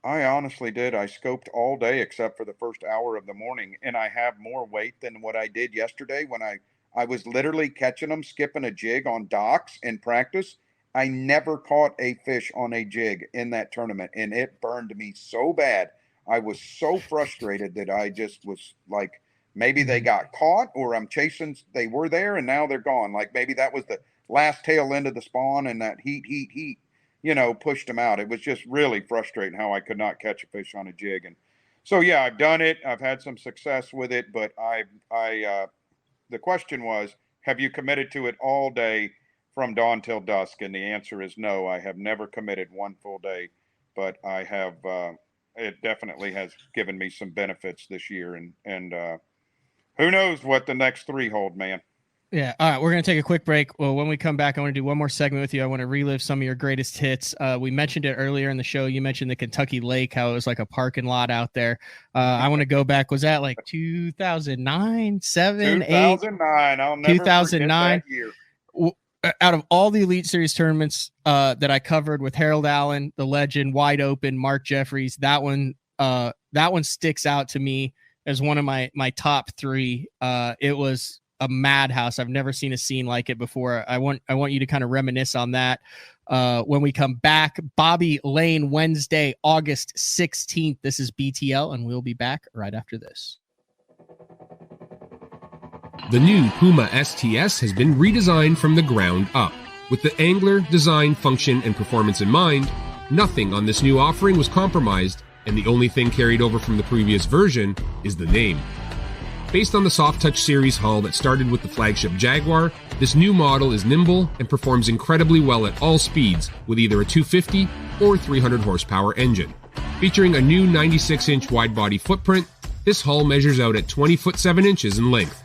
I honestly did. I scoped all day except for the first hour of the morning, and I have more weight than what I did yesterday when I was literally catching them, skipping a jig on docks in practice. I never caught a fish on a jig in that tournament, and it burned me so bad. I was so frustrated that I just was like, maybe they got caught, or I'm chasing, they were there and now they're gone. Like maybe that was the last tail end of the spawn, and that heat, pushed them out. It was just really frustrating how I could not catch a fish on a jig. And so, yeah, I've done it. I've had some success with it, but the question was, have you committed to it all day from dawn till dusk? And the answer is no. I have never committed one full day, but I have, it definitely has given me some benefits this year, and who knows what the next 3 hold, man. Yeah. All right. We're going to take a quick break. Well, when we come back, I want to do one more segment with you. I want to relive some of your greatest hits. We mentioned it earlier in the show. You mentioned the Kentucky Lake, how it was like a parking lot out there. I want to go back. Was that like 2009, 7, 8? 2009. I'll never 2009. forget that year. Out of all the Elite Series tournaments that I covered with Harold Allen, the legend, Wide Open, Mark Jeffries, that one sticks out to me as one of my top 3. It was a madhouse. I've never seen a scene like it before. I want you to kind of reminisce on that when we come back. Bobby Lane, Wednesday, August 16th. This is BTL, and we'll be back right after this. The new Puma STS has been redesigned from the ground up. With the angler, design, function, and performance in mind, nothing on this new offering was compromised, and the only thing carried over from the previous version is the name. Based on the Soft Touch series hull that started with the flagship Jaguar, this new model is nimble and performs incredibly well at all speeds with either a 250 or 300 horsepower engine. Featuring a new 96-inch wide-body footprint, this hull measures out at 20 foot 7 inches in length.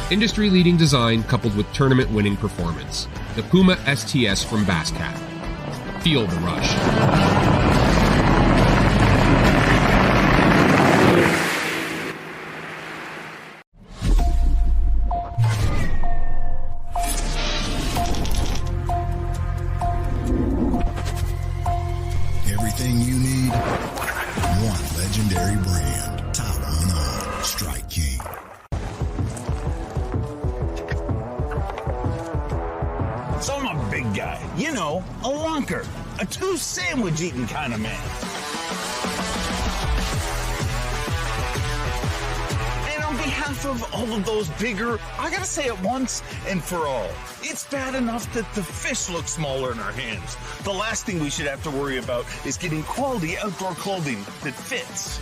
Industry-leading design coupled with tournament-winning performance. The Puma STS from Basscat. Feel the rush. Everything you need, one legendary brand. Top on Strike King. So I'm a big guy, a lunker, a 2 sandwich eating kind of man. And on behalf enough of all of those bigger, I gotta say it once and for all, it's bad enough that the fish look smaller in our hands. The last thing we should have to worry about is getting quality outdoor clothing that fits.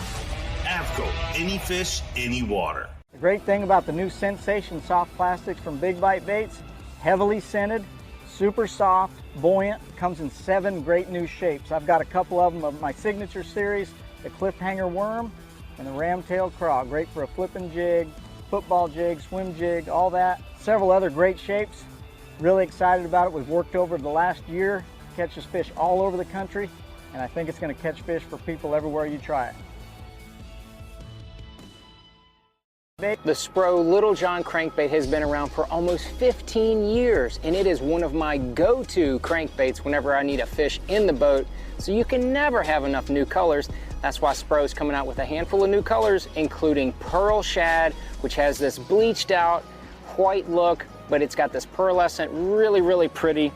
Avco, any fish, any water. The great thing about the new Sensation soft plastics from Big Bite Baits, heavily scented, super soft, buoyant, comes in 7 great new shapes. I've got a couple of them of my signature series, the cliffhanger worm and the ram-tailed craw. Great for a flipping jig, football jig, swim jig, all that. Several other great shapes. Really excited about it. We've worked over the last year, catches fish all over the country, and I think it's going to catch fish for people everywhere you try it. The Spro Little John crankbait has been around for almost 15 years, and it is one of my go-to crankbaits whenever I need a fish in the boat, so you can never have enough new colors. That's why Spro's coming out with a handful of new colors, including Pearl Shad, which has this bleached out white look, but it's got this pearlescent, really pretty.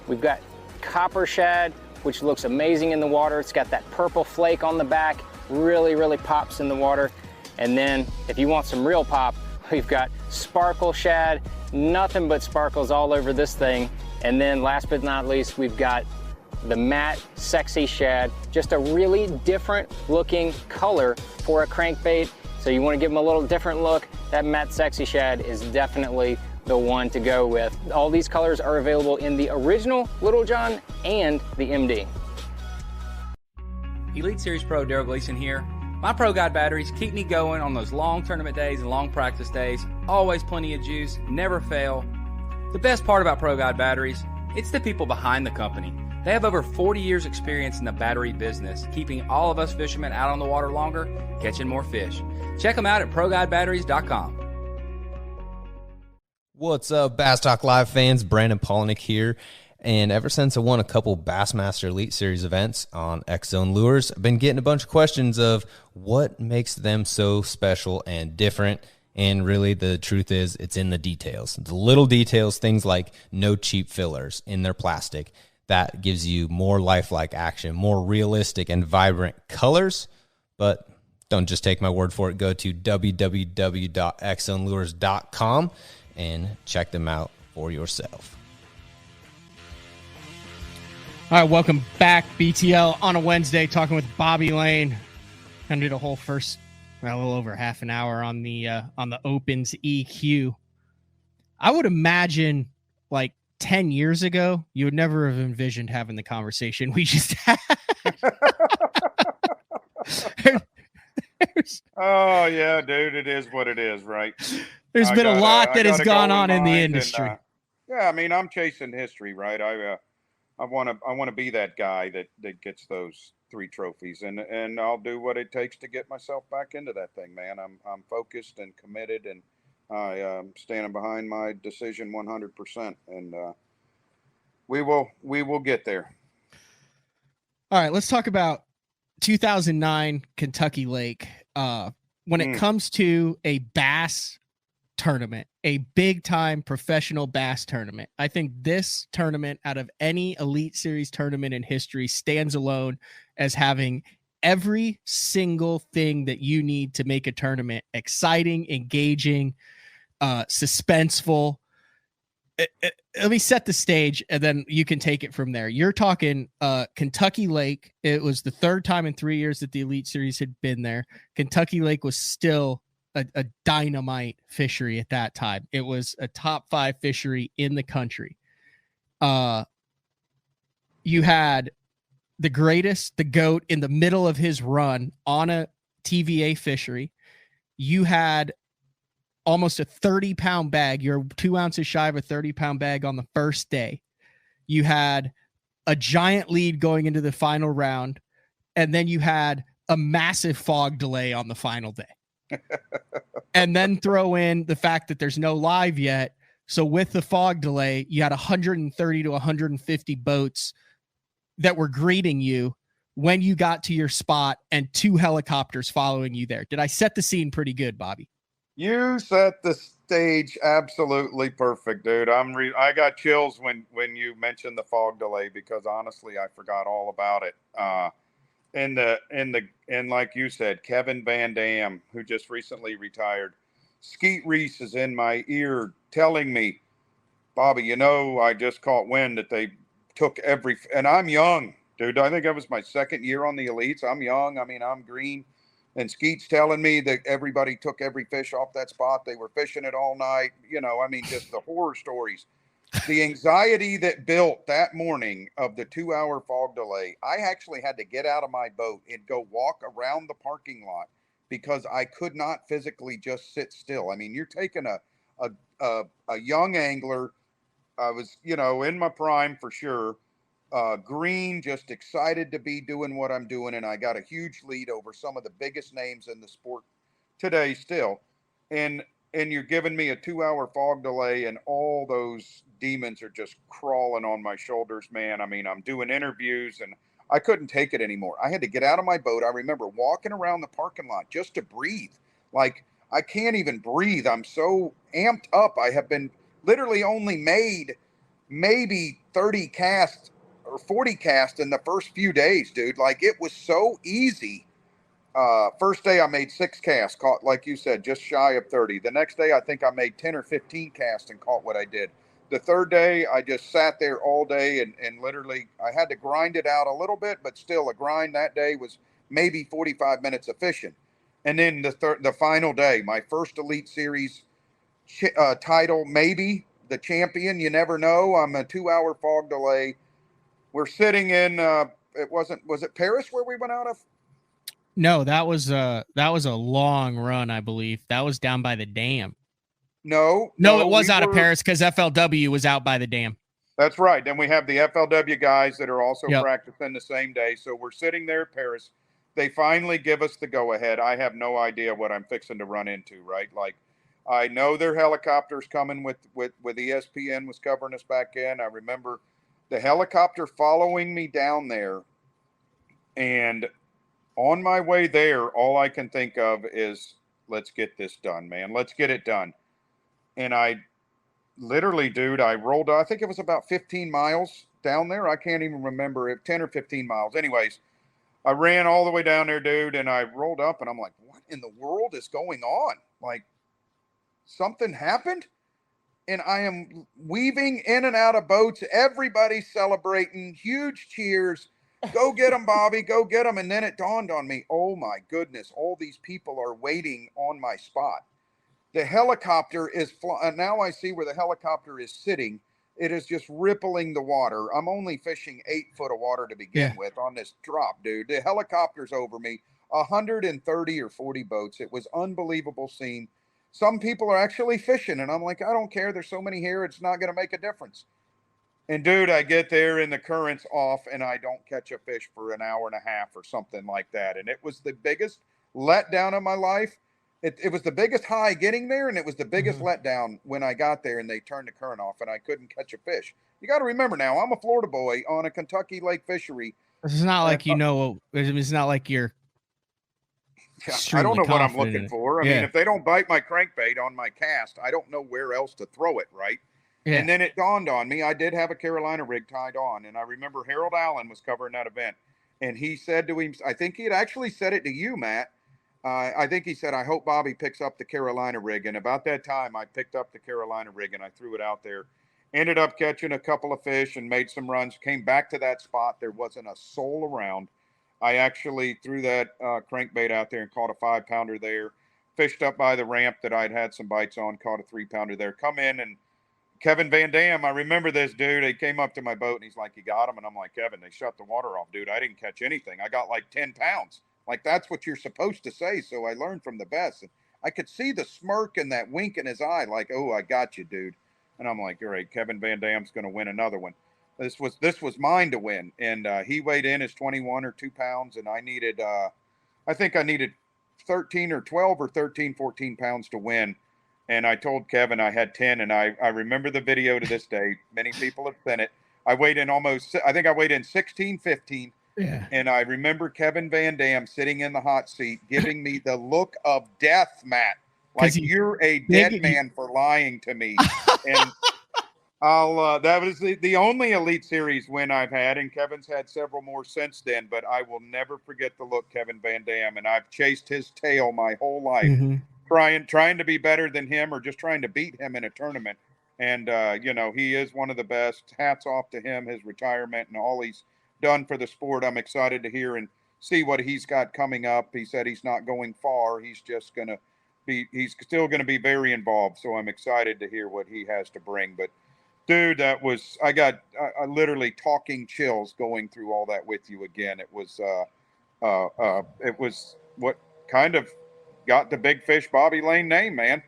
We've got Copper Shad, which looks amazing in the water. It's got that purple flake on the back, really pops in the water. And then if you want some real pop, we've got Sparkle Shad, nothing but sparkles all over this thing. And then last but not least, we've got the matte Sexy Shad, just a really different looking color for a crankbait. So you want to give them a little different look, that matte Sexy Shad is definitely the one to go with. All these colors are available in the original Little John and the MD. Elite Series Pro Daryl Gleason here. My Pro Guide batteries keep me going on those long tournament days and long practice days. Always plenty of juice, never fail. The best part about Pro Guide batteries, it's the people behind the company. They have over 40 years experience in the battery business, keeping all of us fishermen out on the water longer, catching more fish. Check them out at ProGuideBatteries.com. What's up, Bass Talk Live fans? Brandon Polnick here. And ever since I won a couple Bassmaster Elite Series events on X-Zone Lures, I've been getting a bunch of questions of what makes them so special and different. And really, the truth is, it's in the details. The little details, things like no cheap fillers in their plastic. That gives you more lifelike action, more realistic and vibrant colors. But don't just take my word for it. Go to www.xzonelures.com and check them out for yourself. All right, welcome back, BTL, on a Wednesday, talking with Bobby Lane. I did a whole first, a little over half an hour on the Opens EQ. I would imagine, like 10 years ago, you would never have envisioned having the conversation we just had. Oh yeah, dude, it is what it is, right? There's been a lot that has gone on in the industry. Yeah, I mean, I'm chasing history, right? I want to be that guy that gets those 3 trophies, and I'll do what it takes to get myself back into that thing, man. I'm focused and committed, and I standing behind my decision 100%, and we will get there. All right, let's talk about 2009 Kentucky Lake. When it comes to a bass tournament, a big time professional bass tournament, I think this tournament, out of any Elite Series tournament in history, stands alone as having every single thing that you need to make a tournament exciting, engaging, suspenseful. Let me set the stage and then you can take it from there. You're talking Kentucky Lake. It was the 3rd time in 3 years that the Elite Series had been there. Kentucky Lake was still a dynamite fishery at that time. It was a top 5 fishery in the country. You had the greatest, the GOAT, in the middle of his run on a TVA fishery. You had almost a 30-pound bag. You're 2 ounces shy of a 30-pound bag on the first day. You had a giant lead going into the final round, and then you had a massive fog delay on the final day. And then throw in the fact that there's no live yet. So with the fog delay, you had 130 to 150 boats that were greeting you when you got to your spot, and 2 helicopters following you there. Did I set the scene pretty good, Bobby? You set the stage absolutely perfect, dude. I got chills when you mentioned the fog delay, because honestly, I forgot all about it. And like you said, Kevin Van Dam, who just recently retired, Skeet Reese is in my ear telling me, Bobby, I just caught wind that they took and I'm young, dude. I think that was my second year on the elites. I'm young. I mean, I'm green. And Skeet's telling me that everybody took every fish off that spot. They were fishing it all night. Just the horror stories. The anxiety that built that morning of the 2-hour fog delay, I actually had to get out of my boat and go walk around the parking lot because I could not physically just sit still. I mean, you're taking a young angler. I was, in my prime for sure. Green, just excited to be doing what I'm doing. And I got a huge lead over some of the biggest names in the sport today still. And you're giving me a 2-hour fog delay and all those demons are just crawling on my shoulders, man. I mean, I'm doing interviews and I couldn't take it anymore. I had to get out of my boat. I remember walking around the parking lot just to breathe. Like, I can't even breathe. I'm so amped up. I have been literally only made maybe 30 casts or 40 casts in the first few days, dude. Like, it was so easy. First day I made 6 casts, caught, like you said, just shy of 30. The next day I think I made 10 or 15 casts and caught what I did. The third day I just sat there all day and literally I had to grind it out a little bit, but still a grind that day was maybe 45 minutes of fishing. And then the final day, my first Elite Series title, maybe the champion, you never know. I'm a 2-hour fog delay. We're sitting in, was it Paris where we went out of? No, that was a long run, I believe. That was down by the dam. No, it was out of Paris because FLW was out by the dam. That's right. Then we have the FLW guys that are also practicing the same day. So we're sitting there at Paris. They finally give us the go-ahead. I have no idea what I'm fixing to run into, right? Like, I know their helicopter's coming with ESPN was covering us back in. I remember the helicopter following me down there. And on my way there, all I can think of is, let's get this done, man. Let's get it done. And I literally, dude, I rolled, I think it was about 15 miles down there. I can't even remember if 10 or 15 miles. Anyways, I ran all the way down there, dude, and I rolled up and I'm like, what in the world is going on? Like, something happened? And I am weaving in and out of boats. Everybody's celebrating, huge cheers. Go get them, Bobby, go get them. And then it dawned on me, oh my goodness, all these people are waiting on my spot. The helicopter is flying. Now I see where the helicopter is sitting. It is just rippling the water. I'm only fishing 8 foot of water to begin with on this drop, dude. The helicopter's over me, 130 or 40 boats. It was unbelievable scene. Some people are actually fishing, and I'm like, I don't care. There's so many here. It's not going to make a difference. And, dude, I get there, and the current's off, and I don't catch a fish for an hour and a half or something like that. And it was the biggest letdown of my life. It was the biggest high getting there, and it was the biggest letdown when I got there and they turned the current off and I couldn't catch a fish. You got to remember now, I'm a Florida boy on a Kentucky lake fishery. It's not like it's not like you're. I don't know what I'm looking for. I mean, if they don't bite my crankbait on my cast, I don't know where else to throw it, right? Yeah. And then it dawned on me, I did have a Carolina rig tied on, and I remember Harold Allen was covering that event, and he said to him, I think he had actually said it to you, Matt. I think he said, I hope Bobby picks up the Carolina rig. And about that time, I picked up the Carolina rig and I threw it out there. Ended up catching a couple of fish and made some runs. Came back to that spot. There wasn't a soul around. I actually threw that crankbait out there and caught a 5-pounder there. Fished up by the ramp that I'd had some bites on, caught a 3-pounder there. Come in, and Kevin Van Dam, I remember this dude. He came up to my boat and he's like, you got him? And I'm like, Kevin, they shut the water off, dude. I didn't catch anything. I got like 10 pounds. Like, that's what you're supposed to say. So I learned from the best. And I could see the smirk and that wink in his eye, like, oh, I got you, dude. And I'm like, all right, Kevin Van Dam's going to win another one. This was mine to win. And he weighed in as 21 or 2 pounds. And I needed, I think I needed 13 or 12 or 13, 14 pounds to win. And I told Kevin I had 10. And I remember the video to this day. Many people have seen it. I weighed in I think I weighed in 16, 15. Yeah. And I remember Kevin Van Dam sitting in the hot seat giving me the look of death, Matt. Like, you're a dead man for lying to me. And that was the only Elite Series win I've had, and Kevin's had several more since then, but I will never forget the look Kevin Van Dam, and I've chased his tail my whole life. trying to be better than him or just trying to beat him in a tournament. And, he is one of the best. Hats off to him, his retirement, and all he's done for the sport. I'm excited to hear and see what he's got coming up. He said he's not going far. He's just going to he's still going to be very involved. So I'm excited to hear what he has to bring. But, dude, I got literally talking chills going through all that with you again. It was what kind of got the Big Fish Bobby Lane name, man.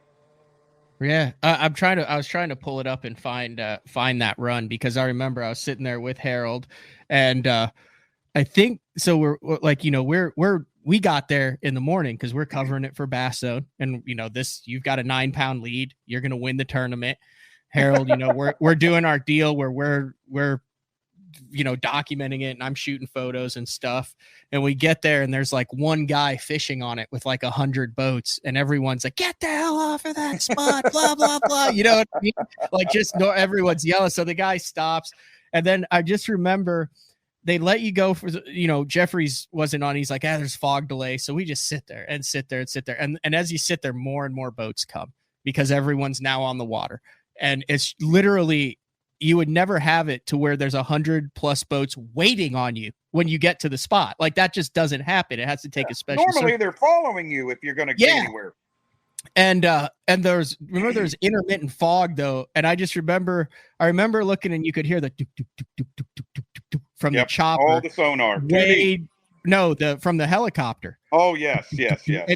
Yeah, I was trying to pull it up and find that run, because I remember I was sitting there with Harold, and I think so. We're like, we got there in the morning because we're covering it for Bass Zone, and you've got a 9-pound lead. You're gonna win the tournament, Harold. We're doing our deal where we're documenting it, and I'm shooting photos and stuff. And we get there, and there's like one guy fishing on it with like 100 boats, and everyone's like, "Get the hell off of that spot!" blah blah blah. You know what I mean? Like, everyone's yelling. So the guy stops, and then I just remember they let you go for Jeffries wasn't on. He's like, there's fog delay, so we just sit there, and as you sit there, more and more boats come because everyone's now on the water, and it's literally. You would never have it to where there's 100+ boats waiting on you when you get to the spot. Like, that just doesn't happen. It has to take a special. Normally they're following you if you're going to get anywhere. And there's intermittent fog though. And I remember looking, and you could hear the from the chopper. All the sonar. From the helicopter. Oh, yes.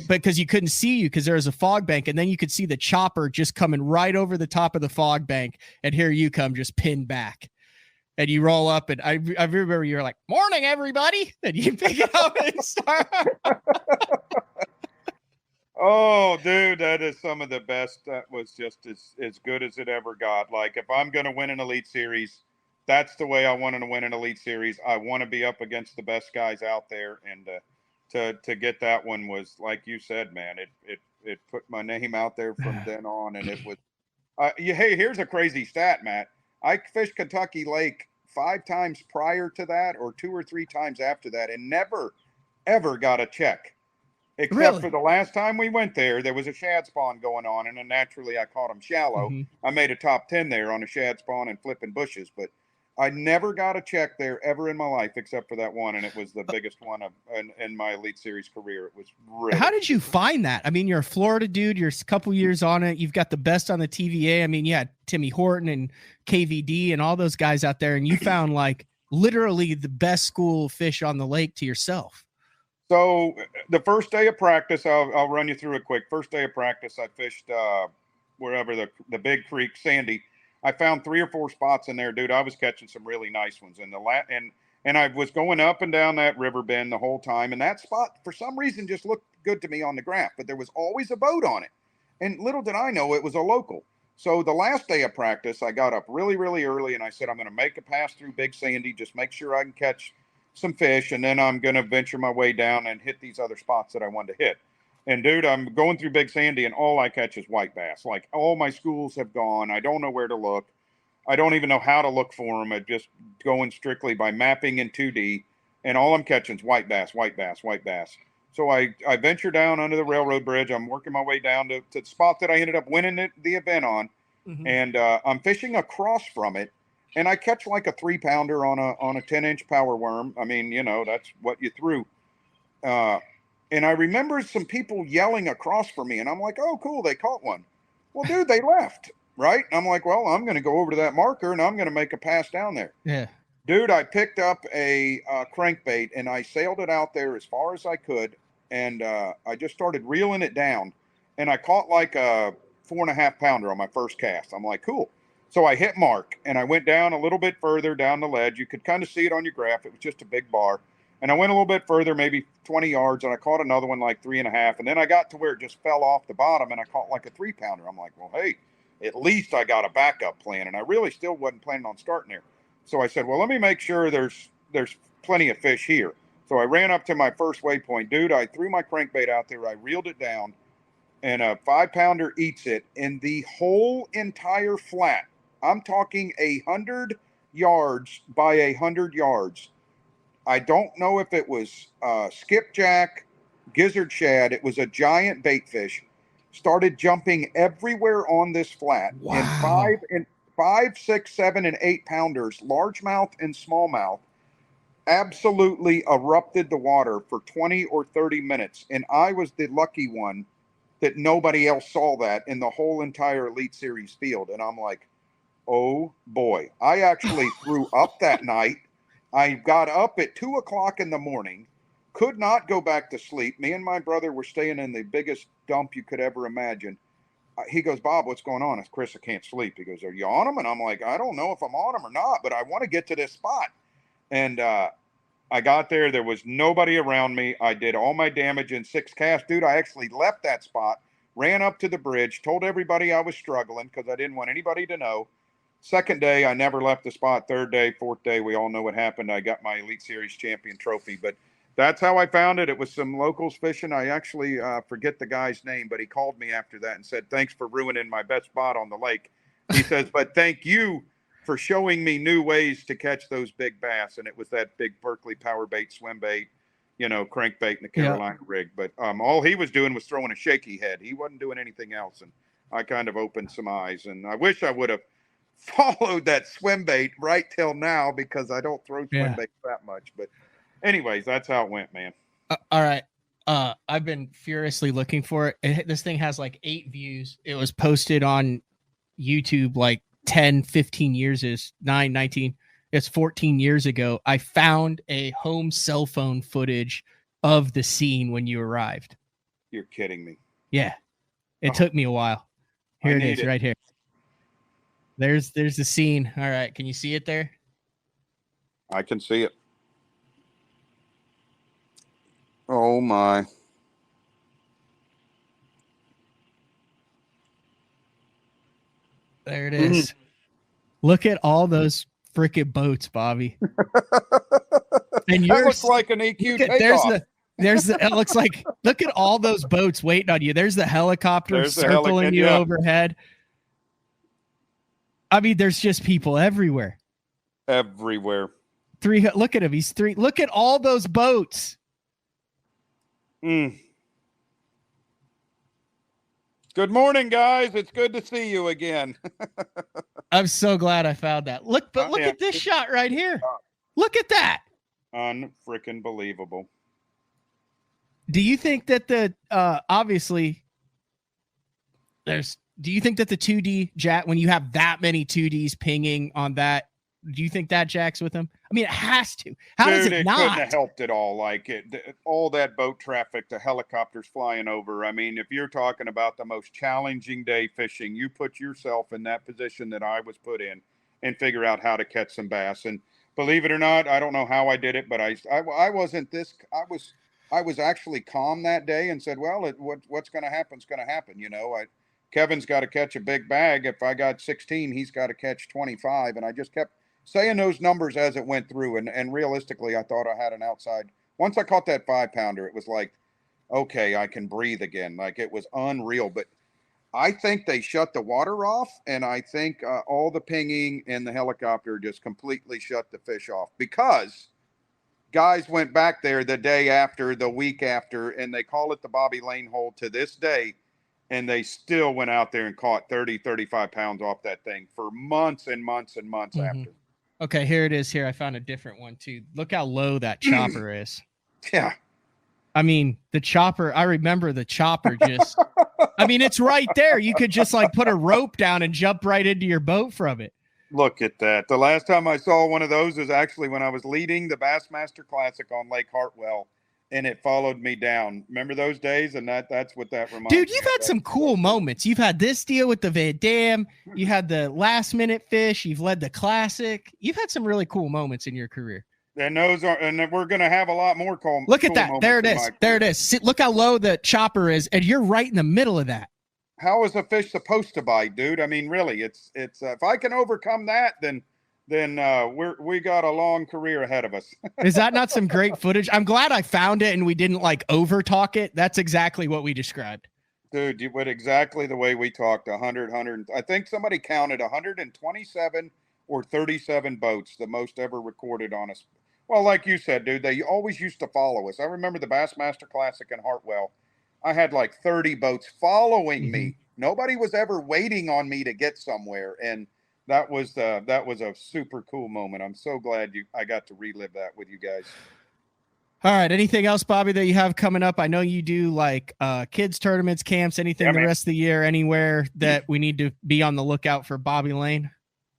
Because you couldn't see you because there was a fog bank, and then you could see the chopper just coming right over the top of the fog bank, and here you come just pinned back. And you roll up, and I remember you're like, "Morning, everybody," and you pick it up and start. Oh, dude, that is some of the best. That was just as good as it ever got. Like, if I'm going to win an Elite Series, that's the way I want to win an Elite Series. I want to be up against the best guys out there, and to get that one was, like you said, man. It put my name out there from then on, and it was. Hey, here's a crazy stat, Matt. I fished Kentucky Lake 5 times prior to that, or 2 or 3 times after that, and never, ever got a check. Except for the last time we went there, there was a shad spawn going on, and then naturally I caught them shallow. Mm-hmm. I made a top 10 there on a shad spawn and flipping bushes, but I never got a check there ever in my life except for that one, and it was the biggest one in my Elite Series career. It was really. How did you find that? I mean, you're a Florida dude. You're a couple years on it. You've got the best on the TVA. I mean, you had Timmy Horton and KVD and all those guys out there, and you found like literally the best school of fish on the lake to yourself. So the first day of practice, I'll run you through it quick. First day of practice, I fished wherever the big creek, Sandy. I found 3 or 4 spots in there, dude. I was catching some really nice ones. And I was going up and down that river bend the whole time. And that spot, for some reason, just looked good to me on the graph. But there was always a boat on it. And little did I know it was a local. So the last day of practice, I got up really, really early. And I said, I'm going to make a pass through Big Sandy, just make sure I can catch some fish, and then I'm going to venture my way down and hit these other spots that I wanted to hit. And dude, I'm going through Big Sandy, and all I catch is white bass. Like, all my schools have gone. I don't know where to look. I don't even know how to look for them. I'm just going strictly by mapping in 2D, and all I'm catching is white bass, white bass, white bass. So I venture down under the railroad bridge. I'm working my way down to the spot that I ended up winning the event on, and I'm fishing across from it. And I catch like a 3-pounder on a 10-inch power worm. I mean, that's what you threw. And I remember some people yelling across from me, and I'm like, oh, cool, they caught one. Well, dude, they left, right? And I'm like, well, I'm going to go over to that marker, and I'm going to make a pass down there. Yeah. Dude, I picked up a crankbait, and I sailed it out there as far as I could, and I just started reeling it down. And I caught like a 4.5-pounder on my first cast. I'm like, cool. So I hit mark, and I went down a little bit further down the ledge. You could kind of see it on your graph. It was just a big bar. And I went a little bit further, maybe 20 yards, and I caught another one like 3.5. And then I got to where it just fell off the bottom, and I caught like a 3-pounder. I'm like, well, hey, at least I got a backup plan. And I really still wasn't planning on starting there. So I said, well, let me make sure there's plenty of fish here. So I ran up to my first waypoint. Dude, I threw my crankbait out there. I reeled it down, and a 5-pounder eats it in the whole entire flat. I'm talking 100 yards by 100 yards. I don't know if it was skipjack, gizzard shad. It was a giant bait fish. started jumping everywhere on this flat. Wow. And 5, 6, 7, and 8 pounders, largemouth and smallmouth, absolutely erupted the water for 20 or 30 minutes. And I was the lucky one that nobody else saw that in the whole entire Elite Series field. And I'm like, oh boy. I actually threw up that night. I got up at 2 o'clock in the morning, could not go back to sleep. Me and my brother were staying in the biggest dump you could ever imagine. He goes, Bob, what's going on? It's Chris, I can't sleep. He goes, are you on them? And I'm like, I don't know if I'm on them or not, but I want to get to this spot. And I got there. There was nobody around me. I did all my damage in 6 casts. Dude, I actually left that spot, ran up to the bridge, told everybody I was struggling because I didn't want anybody to know. Second day, I never left the spot. Third day, fourth day, we all know what happened. I got my Elite Series champion trophy. But that's how I found it. It was some locals fishing. I actually forget the guy's name, but he called me after that and said, thanks for ruining my best spot on the lake. He says, but thank you for showing me new ways to catch those big bass. And it was that big Berkeley power bait, swim bait, crankbait and the Carolina rig. But all he was doing was throwing a shaky head. He wasn't doing anything else. And I kind of opened some eyes. And I wish I would have followed that swim bait right till now because I don't throw swim baits that much. But anyways, that's how it went, man. All right. I've been furiously looking for it. This thing has like 8 views. It was posted on YouTube like 10, 15 years is 9, 19. It's 14 years ago. I found a home cell phone footage of the scene when you arrived. You're kidding me. Yeah. It took me a while. Here it is right here. There's the scene. All right. Can you see it there? I can see it. Oh my. There it is. Look at all those frickin' boats, Bobby. And that looks like an EQ takeoff. It looks like, look at all those boats waiting on you. There's the helicopter circling you overhead. I mean, there's just people everywhere. Everywhere. Look at him. He's 3. Look at all those boats. Good morning, guys. It's good to see you again. I'm so glad I found that. Look at this shot right here. Look at that. Unfreaking believable. Do you think that obviously do you think that the 2D jack, when you have that many 2Ds pinging on that, do you think that jacks with them? I mean, it has to. How does it not? Couldn't have helped at all. Like all that boat traffic, the helicopters flying over. I mean, if you're talking about the most challenging day fishing, you put yourself in that position that I was put in and figure out how to catch some bass. And believe it or not, I don't know how I did it, but I wasn't this. I was actually calm that day and said, well, what's going to happen is going to happen. Kevin's got to catch a big bag. If I got 16, he's got to catch 25. And I just kept saying those numbers as it went through. And realistically, I thought I had an outside. Once I caught that 5-pounder, it was like, okay, I can breathe again. Like, it was unreal. But I think they shut the water off. And I think all the pinging and the helicopter just completely shut the fish off because guys went back there the day after, the week after, and they call it the Bobby Lane hole to this day. And they still went out there and caught 30, 35 pounds off that thing for months and months and months after. Okay, here it is. Here, I found a different one, too. Look how low that chopper is. Yeah. I mean, the chopper, I remember the chopper just, I mean, it's right there. You could just like put a rope down and jump right into your boat from it. Look at that. The last time I saw one of those was actually when I was leading the Bassmaster Classic on Lake Hartwell. And it followed me down. Remember those days? And that's what that reminds me. Dude, you've had some cool moments. You've had this deal with the Van Dam. You had the last minute fish. You've led the classic. You've had some really cool moments in your career. And we're going to have a lot more cool. Look at that. There it is. There it is. Look how low the chopper is. And you're right in the middle of that. How is a fish supposed to bite, dude? I mean, really, it's if I can overcome that, then we got a long career ahead of us. Is that not some great footage? I'm glad I found it and we didn't like over talk it. That's exactly what we described. Dude, you went exactly the way we talked. 100, I think somebody counted 127 or 37 boats, the most ever recorded on us. Well, like you said, dude, they always used to follow us. I remember the Bassmaster Classic in Hartwell. I had like 30 boats following me. Nobody was ever waiting on me to get somewhere. And that was a super cool moment. I'm so glad I got to relive that with you guys. All right. Anything else, Bobby, that you have coming up? I know you do like kids tournaments, camps, anything the rest of the year, anywhere that we need to be on the lookout for Bobby Lane?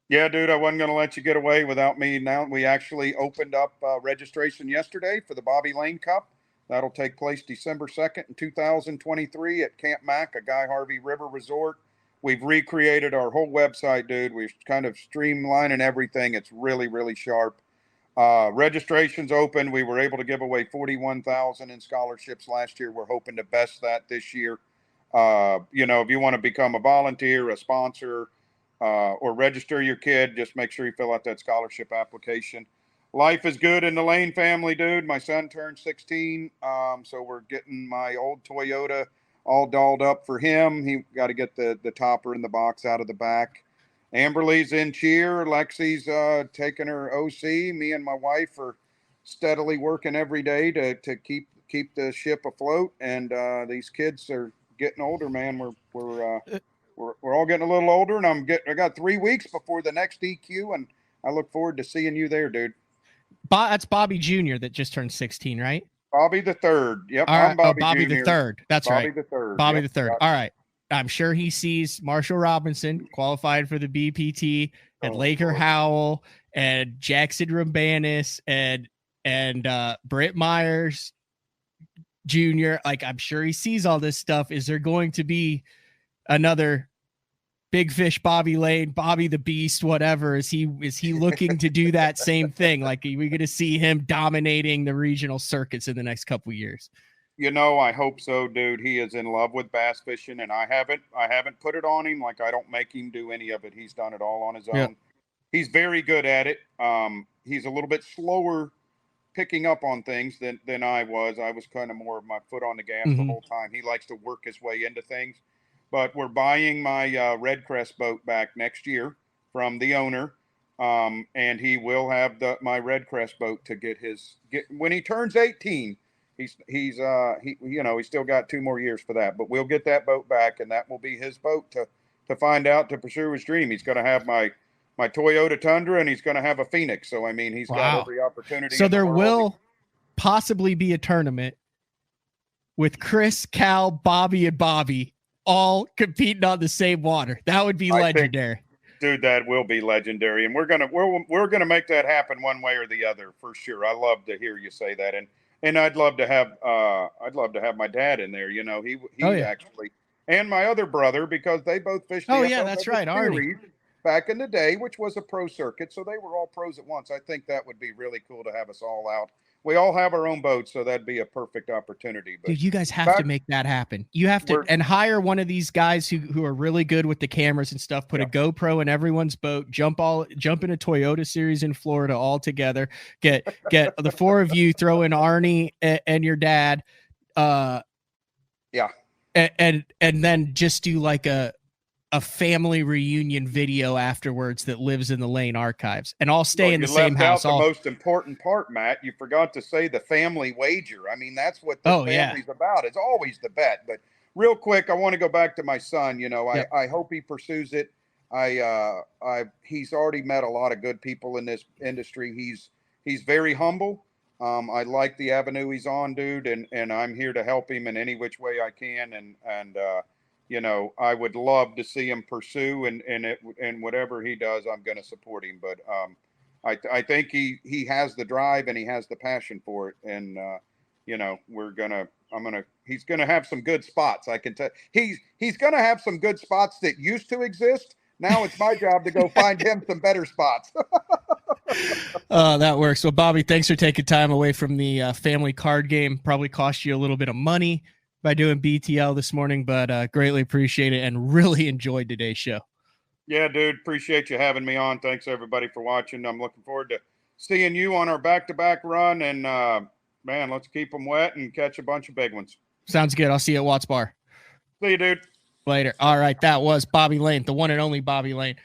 Yeah, dude, I wasn't going to let you get away without me. Now we actually opened up registration yesterday for the Bobby Lane Cup. That'll take place December 2nd in 2023 at Camp Mac, a Guy Harvey River Resort. We've recreated our whole website, dude. We're kind of streamlining everything. It's really, really sharp. Registration's open. We were able to give away $41,000 in scholarships last year. We're hoping to best that this year. If you want to become a volunteer, a sponsor, or register your kid, just make sure you fill out that scholarship application. Life is good in the Lane family, dude. My son turned 16, so we're getting my old Toyota all dolled up for him. He got to get the topper in the box out of the back. Amberly's in cheer. Lexi's taking her OC. Me and my wife are steadily working every day to keep the ship afloat. And these kids are getting older, man. We're all getting a little older, and I got 3 weeks before the next EQ, and I look forward to seeing you there, dude. That's Bobby Jr. that just turned 16, right? Bobby the third. Yep. All right. I'm Bobby, Bobby Jr. the third. That's Bobby right. The third. Bobby Yep. the third. All right. I'm sure he sees Marshall Robinson qualified for the BPT and Laker Howell and Jackson Rambanis and Britt Myers Jr. Like, I'm sure he sees all this stuff. Is there going to be another Big Fish Bobby Lane, Bobby the Beast, whatever? Is he looking to do that same thing? Like, are we going to see him dominating the regional circuits in the next couple of years? I hope so, dude. He is in love with bass fishing, and I haven't put it on him. Like, I don't make him do any of it. He's done it all on his own. Yep. He's very good at it. He's a little bit slower picking up on things than I was. I was kind of more of my foot on the gas the whole time. He likes to work his way into things. But we're buying my Red Crest boat back next year from the owner, and he will have my Red Crest boat to get when he turns 18. He's still got 2 more years for that. But we'll get that boat back, and that will be his boat to pursue his dream. He's going to have my Toyota Tundra, and he's going to have a Phoenix. So I mean, he's got every opportunity. So there will possibly be a tournament with Chris, Cal, Bobby, and Bobby all competing on the same water. That would be legendary. Dude, that will be legendary, and we're gonna make that happen one way or the other for sure. I love to hear you say that, and I'd love to have my dad in there. He actually, and my other brother, because they both fished. That's right, Arnie. Back in the day, which was a pro circuit, so they were all pros at once. I think that would be really cool to have us all out. We all have our own boats, so that'd be a perfect opportunity. But dude, you guys have to make that happen. You have to and hire one of these guys who are really good with the cameras and stuff. Put a GoPro in everyone's boat. Jump in a Toyota Series in Florida all together. Get the 4 of you. Throw in Arnie and your dad. And then just do like a family reunion video afterwards that lives in the Lane archives, and all stay in the same house. The most important part, Matt, you forgot to say the family wager. I mean, that's what the family's about. It's always the bet. But real quick, I want to go back to my son. I hope he pursues it. He's already met a lot of good people in this industry. He's very humble. I like the avenue he's on, dude, and I'm here to help him in any which way I can. And I would love to see him pursue and whatever he does, I'm going to support him. But I think he has the drive and he has the passion for it. And, he's going to have some good spots. I can tell he's going to have some good spots that used to exist. Now it's my job to go find him some better spots. That works. Well, Bobby, thanks for taking time away from the family card game. Probably cost you a little bit of money by doing BTL this morning, but greatly appreciate it and really enjoyed today's show. Yeah, dude. Appreciate you having me on. Thanks everybody for watching. I'm looking forward to seeing you on our back-to-back run, and man, let's keep them wet and catch a bunch of big ones. Sounds good. I'll see you at Watts Bar. See you, dude. Later. All right. That was Bobby Lane, the one and only Bobby Lane.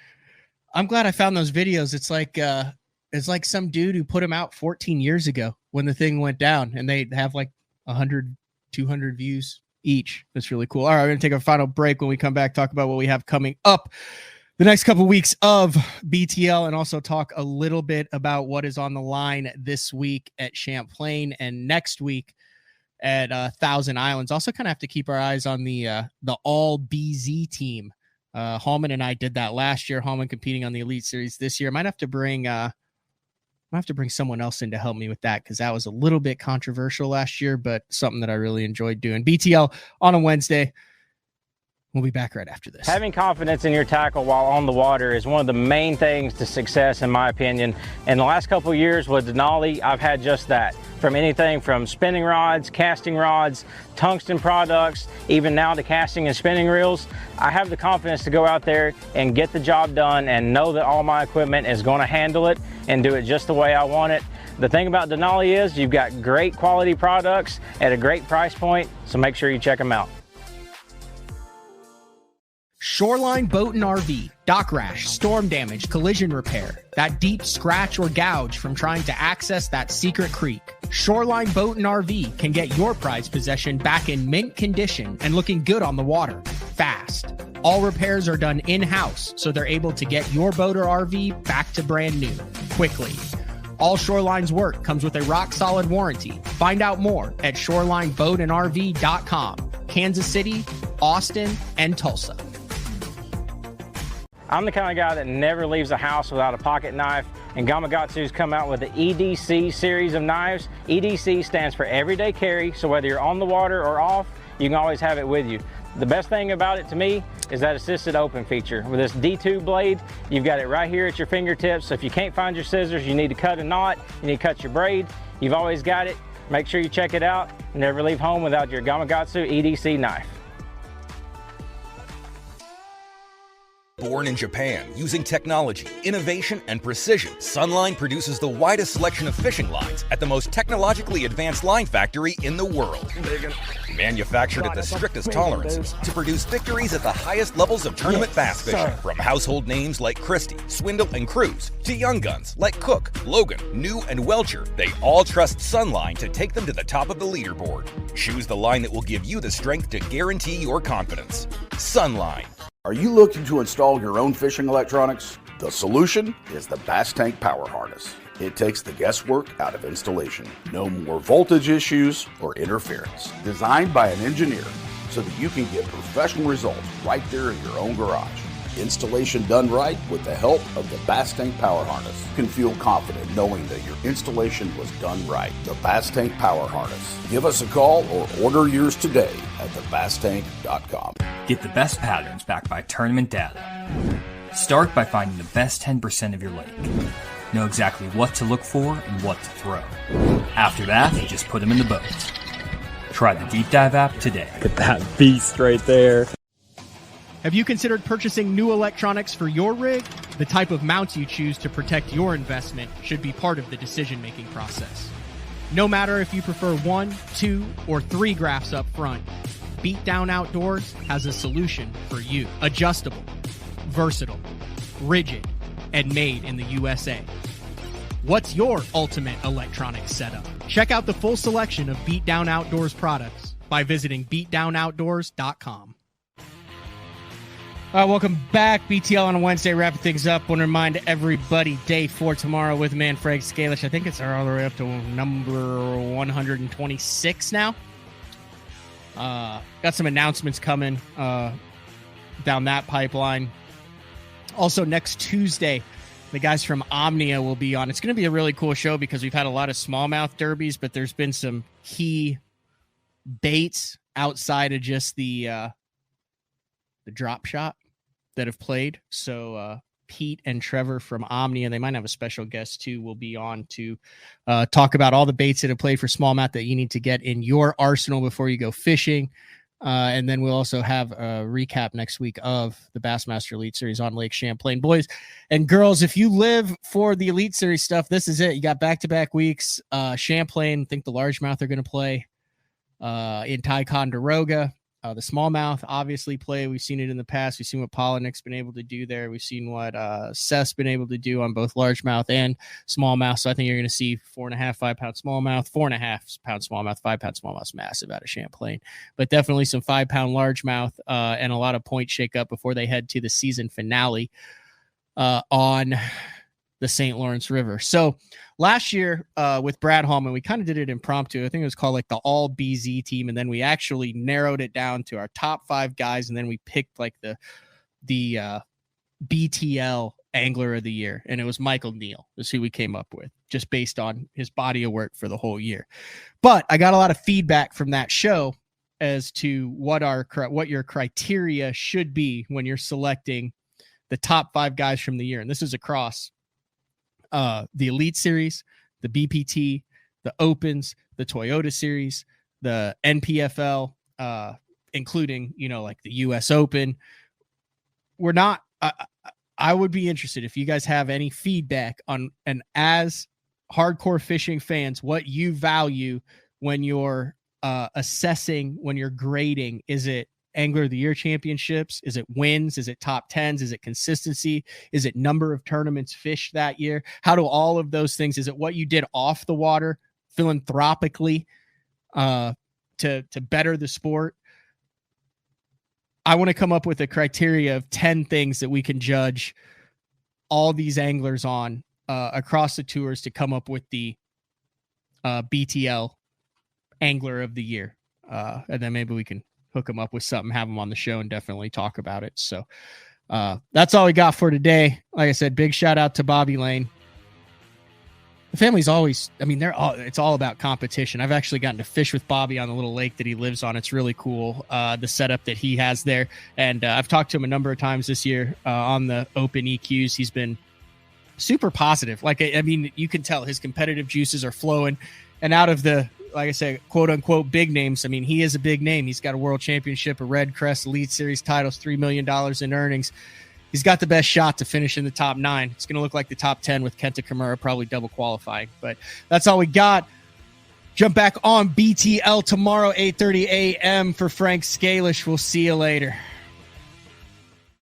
I'm glad I found those videos. It's like some dude who put them out 14 years ago when the thing went down, and they have like 100, 200 views each. That's really cool. All right, we're going to take a final break. When we come back, talk about what we have coming up the next couple of weeks of BTL, and also talk a little bit about what is on the line this week at Champlain and next week at Thousand Islands. Also kind of have to keep our eyes on the all BZ team. Hallman and I did that last year. Hallman competing on the Elite Series this year. Might have to bring someone else in to help me with that, because that was a little bit controversial last year, but something that I really enjoyed doing. BTL on a Wednesday. We'll be back right after this. Having confidence in your tackle while on the water is one of the main things to success, in my opinion. In the last couple of years with Denali, I've had just that. From anything from spinning rods, casting rods, tungsten products, even now to casting and spinning reels, I have the confidence to go out there and get the job done and know that all my equipment is going to handle it and do it just the way I want it. The thing about Denali is you've got great quality products at a great price point, so make sure you check them out. Shoreline Boat and RV, dock rash, storm damage, collision repair, that deep scratch or gouge from trying to access that secret creek. Shoreline Boat and RV can get your prized possession back in mint condition and looking good on the water, fast. All repairs are done in-house, so they're able to get your boat or RV back to brand new, quickly. All Shoreline's work comes with a rock-solid warranty. Find out more at shorelineboatandrv.com. Kansas City, Austin, and Tulsa. I'm the kind of guy that never leaves the house without a pocket knife, and Gamakatsu's come out with the EDC series of knives. EDC stands for everyday carry, so whether you're on the water or off, you can always have it with you. The best thing about it to me is that assisted open feature. With this D2 blade, you've got it right here at your fingertips, so if you can't find your scissors, you need to cut a knot, you need to cut your braid, you've always got it. Make sure you check it out. Never leave home without your Gamakatsu EDC knife. Born in Japan, using technology, innovation, and precision, Sunline produces the widest selection of fishing lines at the most technologically advanced line factory in the world. Manufactured at the strictest tolerances to produce victories at the highest levels of tournament bass fishing. From household names like Christie, Swindle, and Cruz, to young guns like Cook, Logan, New, and Welcher, they all trust Sunline to take them to the top of the leaderboard. Choose the line that will give you the strength to guarantee your confidence. Sunline. Are you looking to install your own fishing electronics? The solution is the Bass Tank Power Harness. It takes the guesswork out of installation. No more voltage issues or interference. Designed by an engineer so that you can get professional results right there in your own garage. Installation done right with the help of the Bass Tank Power Harness. You can feel confident knowing that your installation was done right. The Bass Tank Power Harness. Give us a call or order yours today at thebasstank.com. Get the best patterns backed by tournament data. Start by finding the best 10% of your lake. Know exactly what to look for and what to throw. After that, just put them in the boat. Try the Deep Dive app today. Look at that beast right there. Have you considered purchasing new electronics for your rig? The type of mounts you choose to protect your investment should be part of the decision-making process. No matter if you prefer 1, 2, or 3 graphs up front, Beatdown Outdoors has a solution for you. Adjustable, versatile, rigid, and made in the USA. What's your ultimate electronics setup? Check out the full selection of Beatdown Outdoors products by visiting beatdownoutdoors.com. Welcome back. BTL on a Wednesday, wrapping things up. Want to remind everybody, day 4 tomorrow with man Frank Scalish. I think it's all the way up to number 126 now. Got some announcements coming down that pipeline. Also, next Tuesday, the guys from Omnia will be on. It's going to be a really cool show because we've had a lot of smallmouth derbies, but there's been some key baits outside of just the drop shot that have played. So Pete and Trevor from Omnia, they might have a special guest too, will be on to talk about all the baits that have played for smallmouth that you need to get in your arsenal before you go fishing. And then we'll also have a recap next week of the Bassmaster Elite Series on Lake Champlain. Boys and girls, if you live for the Elite Series stuff, this is it. You got back-to-back weeks. Champlain, I think the largemouth are going to play in Ticonderoga. The smallmouth obviously play. We've seen it in the past. We've seen what Polinick's been able to do there. We've seen what Seth's been able to do on both largemouth and smallmouth. So I think you're going to see 4.5, 5 pound smallmouth, 4.5 pound smallmouth, 5 pound smallmouth's massive out of Champlain, but definitely some 5 pound largemouth and a lot of point shake up before they head to the season finale on the St. Lawrence River. So last year with Brad Hallman, we kind of did it impromptu. I think it was called like the all BZ team. And then we actually narrowed it down to our top 5 guys. And then we picked like the BTL Angler of the Year. And it was Michael Neal is who we came up with just based on his body of work for the whole year. But I got a lot of feedback from that show as to what your criteria should be when you're selecting the top 5 guys from the year. And this is across the Elite Series, the BPT, the Opens, the Toyota Series, the NPFL, including, like the US Open. We're not, I would be interested if you guys have any feedback on, and as hardcore fishing fans, what you value when you're assessing, when you're grading. Is it Angler of the Year championships? Is it wins? Is it top 10s? Is it consistency? Is it number of tournaments fished that year? How do all of those things? Is it what you did off the water philanthropically to better the sport? I want to come up with a criteria of 10 things that we can judge all these anglers on across the tours to come up with the BTL Angler of the Year. And then maybe we can hook them up with something, have them on the show, and definitely talk about it. So that's all we got for today. Like I said, big shout out to Bobby Lane. The family's always, it's all about competition. I've actually gotten to fish with Bobby on the little lake that he lives on. It's really cool, the setup that he has there. And I've talked to him a number of times this year on the open EQs. He's been super positive. Like, you can tell his competitive juices are flowing, and out of the, like I said, quote unquote, big names. He is a big name. He's got a world championship, a Red Crest Elite Series titles, $3 million in earnings. He's got the best shot to finish in the top 9. It's going to look like the top 10 with Kenta Kimura probably double qualifying, but that's all we got. Jump back on BTL tomorrow, 8:30 a.m. for Frank Scalish. We'll see you later.